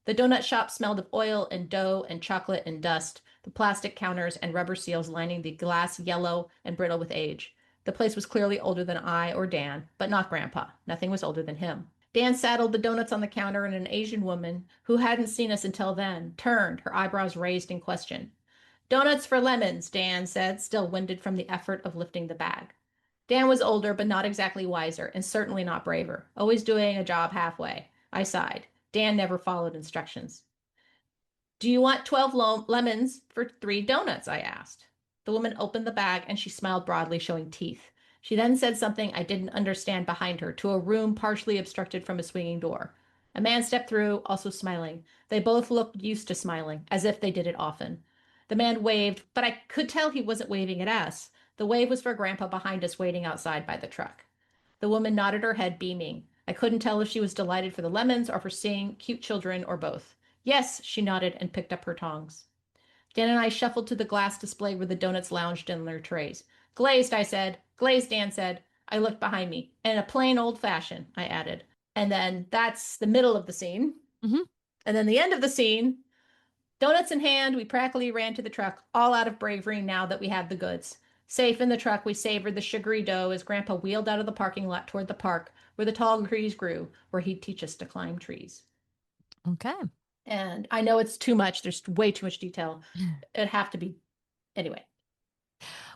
The donut shop smelled of oil and dough and chocolate and dust, the plastic counters and rubber seals lining the glass yellow and brittle with age. The place was clearly older than I or Dan, but not Grandpa. Nothing was older than him. Dan saddled the donuts on the counter, and an Asian woman, who hadn't seen us until then, turned, her eyebrows raised in question. "Donuts for lemons," Dan said, still winded from the effort of lifting the bag. Dan was older, but not exactly wiser, and certainly not braver, always doing a job halfway. I sighed. Dan never followed instructions. "Do you want 12 lemons for 3 donuts?" I asked. The woman opened the bag and she smiled broadly, showing teeth. She then said something I didn't understand behind her to a room partially obstructed from a swinging door. A man stepped through, also smiling. They both looked used to smiling, as if they did it often. The man waved, but I could tell he wasn't waving at us. The wave was for Grandpa behind us, waiting outside by the truck. The woman nodded her head, beaming. I couldn't tell if she was delighted for the lemons or for seeing cute children or both. "Yes," she nodded and picked up her tongs. Dan and I shuffled to the glass display where the donuts lounged in their trays. "Glazed," I said. "Glazed," Dan said. I looked behind me. And a plain old fashioned, I added. And then that's the middle of the scene. Mm-hmm. And then the end of the scene, donuts in hand, we practically ran to the truck, all out of bravery now that we had the goods. Safe in the truck, we savored the sugary dough as Grandpa wheeled out of the parking lot toward the park where the tall trees grew, where he'd teach us to climb trees. Okay. And I know it's too much. There's way too much detail. It'd have to be. Anyway.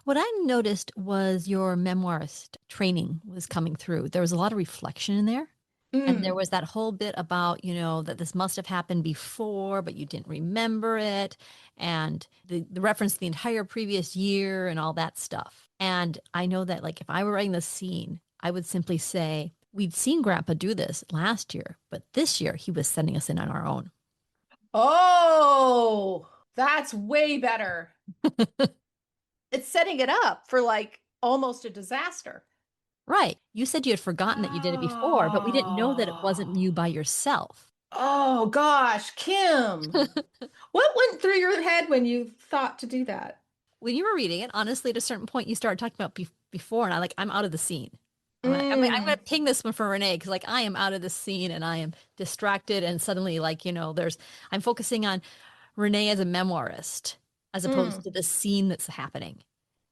What I noticed was your memoirist training was coming through. There was a lot of reflection in there. And there was that whole bit about, that this must have happened before, but you didn't remember it. And the reference to the entire previous year and all that stuff. And I know that, like, if I were writing the scene, I would simply say, we'd seen Grandpa do this last year, but this year he was sending us in on our own. Oh, that's way better. It's setting it up for like almost a disaster. Right. You said you had forgotten that you did it before, but we didn't know that it wasn't you by yourself. Oh gosh, Kim. What went through your head when you thought to do that? When you were reading it, honestly, at a certain point, you started talking about before, and I'm out of the scene. I'm going to ping this one for Renee because, like, I am out of the scene and I am distracted, and suddenly, like, I'm focusing on Renee as a memoirist as opposed to the scene that's happening.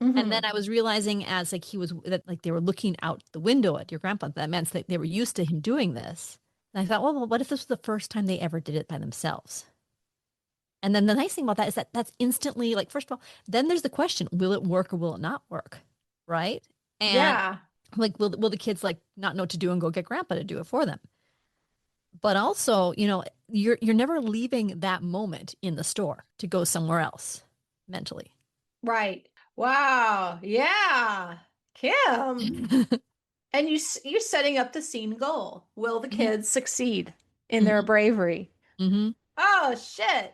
And then I was realizing as like they were looking out the window at your grandpa, that meant that they were used to him doing this. And I thought, well, what if this was the first time they ever did it by themselves? And then the nice thing about that is that that's instantly, like, first of all, then there's the question, will it work or will it not work? Right? And yeah. like, will the kids like not know what to do and go get grandpa to do it for them? But also, you're never leaving that moment in the store to go somewhere else mentally. Right. Wow. Yeah. Kim. And you're setting up the scene goal. Will the kids succeed in their bravery? Oh, shit.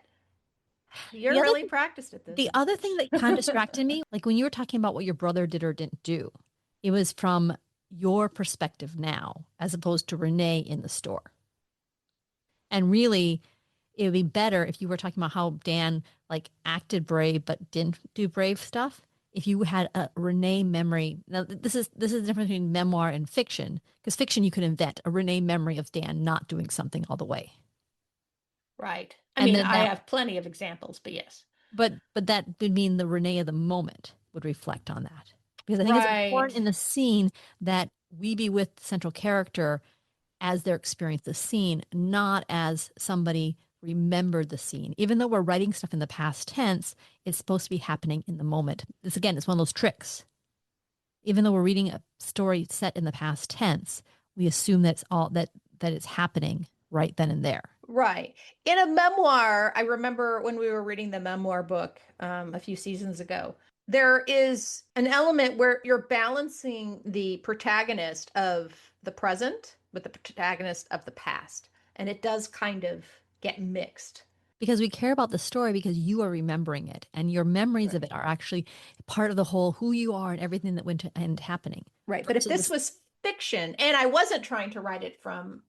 You're really practiced at this. The other thing that kind of distracted me, like when you were talking about what your brother did or didn't do, it was from your perspective now, as opposed to Renee in the store. And really, it would be better if you were talking about how Dan like acted brave but didn't do brave stuff. If you had a Renee memory, now this is the difference between memoir and fiction, because fiction you could invent a Renee memory of Dan not doing something all the way. Right. I have plenty of examples, but yes. But that would mean the Renee of the moment would reflect on that. Because I think it's important in the scene that we be with the central character as they're experiencing the scene, not as somebody remembered the scene. Even though we're writing stuff in the past tense, it's supposed to be happening in the moment. This, again, is one of those tricks. Even though we're reading a story set in the past tense, we assume that it's happening right then and there. Right. In a memoir, I remember when we were reading the memoir book a few seasons ago, there is an element where you're balancing the protagonist of the present with the protagonist of the past. And it does kind of get mixed. Because we care about the story because you are remembering it. And your memories of it are actually part of the whole who you are and everything that went to end happening. Right. But if this was fiction, and I wasn't trying to write it from,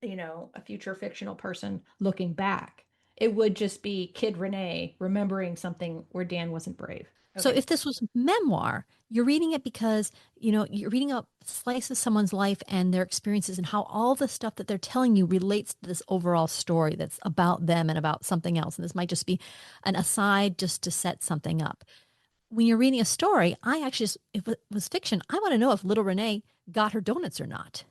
a future fictional person looking back, it would just be Kid Renee remembering something where Dan wasn't brave. Okay. So if this was memoir, you're reading it because, you're reading a slice of someone's life and their experiences and how all the stuff that they're telling you relates to this overall story that's about them and about something else. And this might just be an aside just to set something up. When you're reading a story, if it was fiction, I want to know if little Renee got her donuts or not.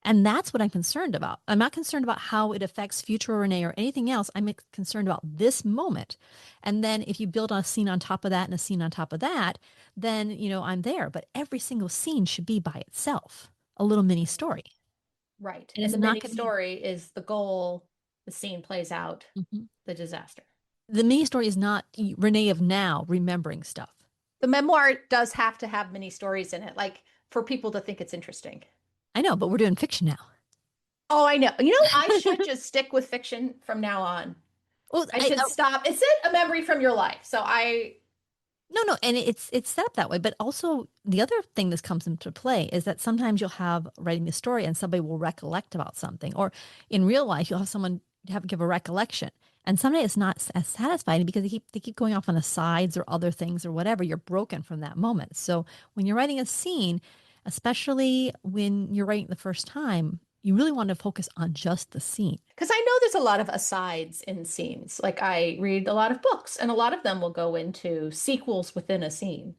And that's what I'm concerned about. I'm not concerned about how it affects future Renee or anything else. I'm concerned about this moment. And then if you build a scene on top of that and a scene on top of that, then, I'm there. But every single scene should be by itself, a little mini story. Right. And the mini story is the goal. The scene plays out the disaster. The mini story is not Renee of now remembering stuff. The memoir does have to have mini stories in it, like for people to think it's interesting. I know, but we're doing fiction now. Oh, I know. I should just stick with fiction from now on. Well, I should stop. Is it a memory from your life? So No, and it's set up that way. But also the other thing that comes into play is that sometimes you'll have writing a story and somebody will recollect about something. Or in real life, you'll have someone give a recollection. And sometimes it's not as satisfying because they keep going off on asides or other things or whatever. You're broken from that moment. So when you're writing a scene, especially when you're writing the first time. You really want to focus on just the scene. Because I know there's a lot of asides in scenes. Like I read a lot of books, and a lot of them will go into sequels within a scene,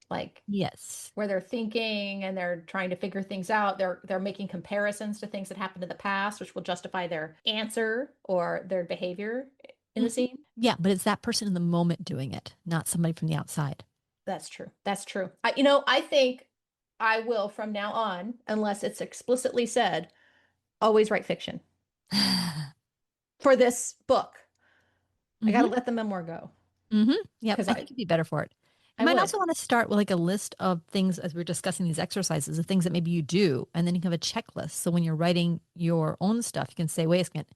like Yes. where they're thinking and they're trying to figure things out. They're making comparisons to things that happened in the past, which will justify their answer or their behavior in the scene. Yeah, but it's that person in the moment doing it, not somebody from the outside. That's true. That's true. I think I will from now on, unless it's explicitly said, always write fiction for this book. I got to let the memoir go. Yeah, because I think it'd be better for it. You I might would. also want to start with like a list of things as we're discussing these exercises, the things that maybe you do, and then you can have a checklist. So when you're writing your own stuff, you can say, wait a second,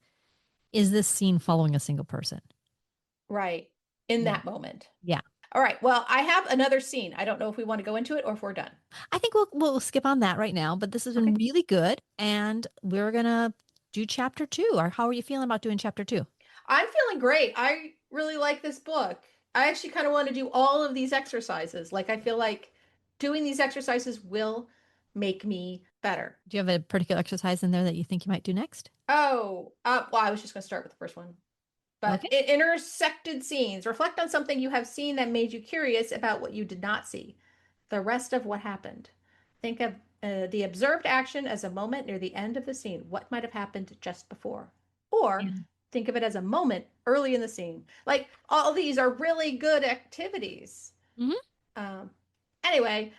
is this scene following a single person? Right. In Yeah. that moment. Yeah. All right. Well, I have another scene. I don't know if we want to go into it or if we're done. I think we'll skip on that right now, but this has been really good. And we're going to do chapter 2. Or how are you feeling about doing chapter 2? I'm feeling great. I really like this book. I actually kind of want to do all of these exercises. Like, I feel like doing these exercises will make me better. Do you have a particular exercise in there that you think you might do next? Oh, well, I was just going to start with the first one. But intersected scenes. Reflect on something you have seen that made you curious about what you did not see. The rest of what happened. Think of the observed action as a moment near the end of the scene. What might have happened just before? Or think of it as a moment early in the scene. Like, all these are really good activities. Anyway,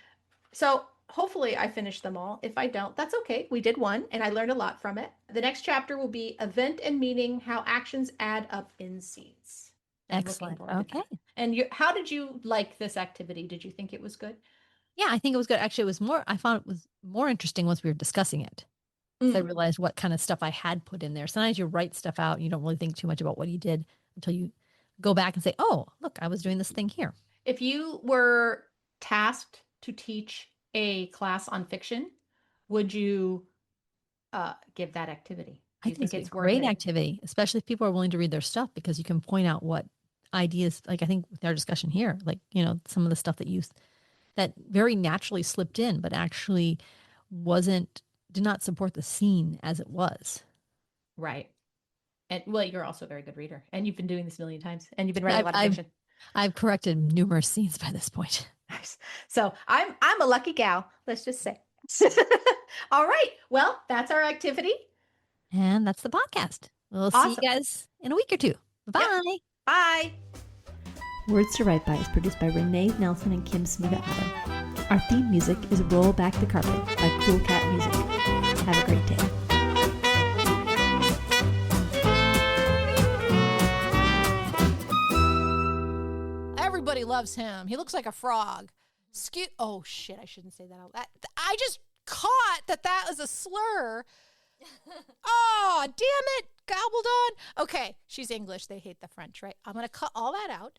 so hopefully I finish them all. If I don't, that's okay. We did one and I learned a lot from it. The next chapter will be event and meaning, how actions add up in scenes. Excellent. Okay. And how did you like this activity? Did you think it was good? Yeah, I think it was good. Actually, I found it was more interesting once we were discussing it. So I realized what kind of stuff I had put in there. Sometimes you write stuff out and you don't really think too much about what you did until you go back and say, oh, look, I was doing this thing here. If you were tasked to teach a class on fiction, would you give that activity? I think it's a great activity, especially if people are willing to read their stuff, because you can point out what ideas, like I think with our discussion here, like, some of the stuff that very naturally slipped in, but actually did not support the scene as it was. Right. And well, you're also a very good reader, and you've been doing this a million times, and you've been writing a lot of fiction. I've corrected numerous scenes by this point. So I'm a lucky gal, let's just say. All right. Well, that's our activity. And that's the podcast. We'll see you guys in a week or two. Bye. Yep. Bye. Words to Write By is produced by Renee Nelson and Kim Smiga Adam. Our theme music is Roll Back the Carpet by Cool Cat Music. Have a great day. Everybody loves him. He looks like a frog. Oh, shit. I shouldn't say that out loud. I just caught that was a slur. Oh, damn it. Gobbled on. Okay. She's English. They hate the French, right? I'm going to cut all that out.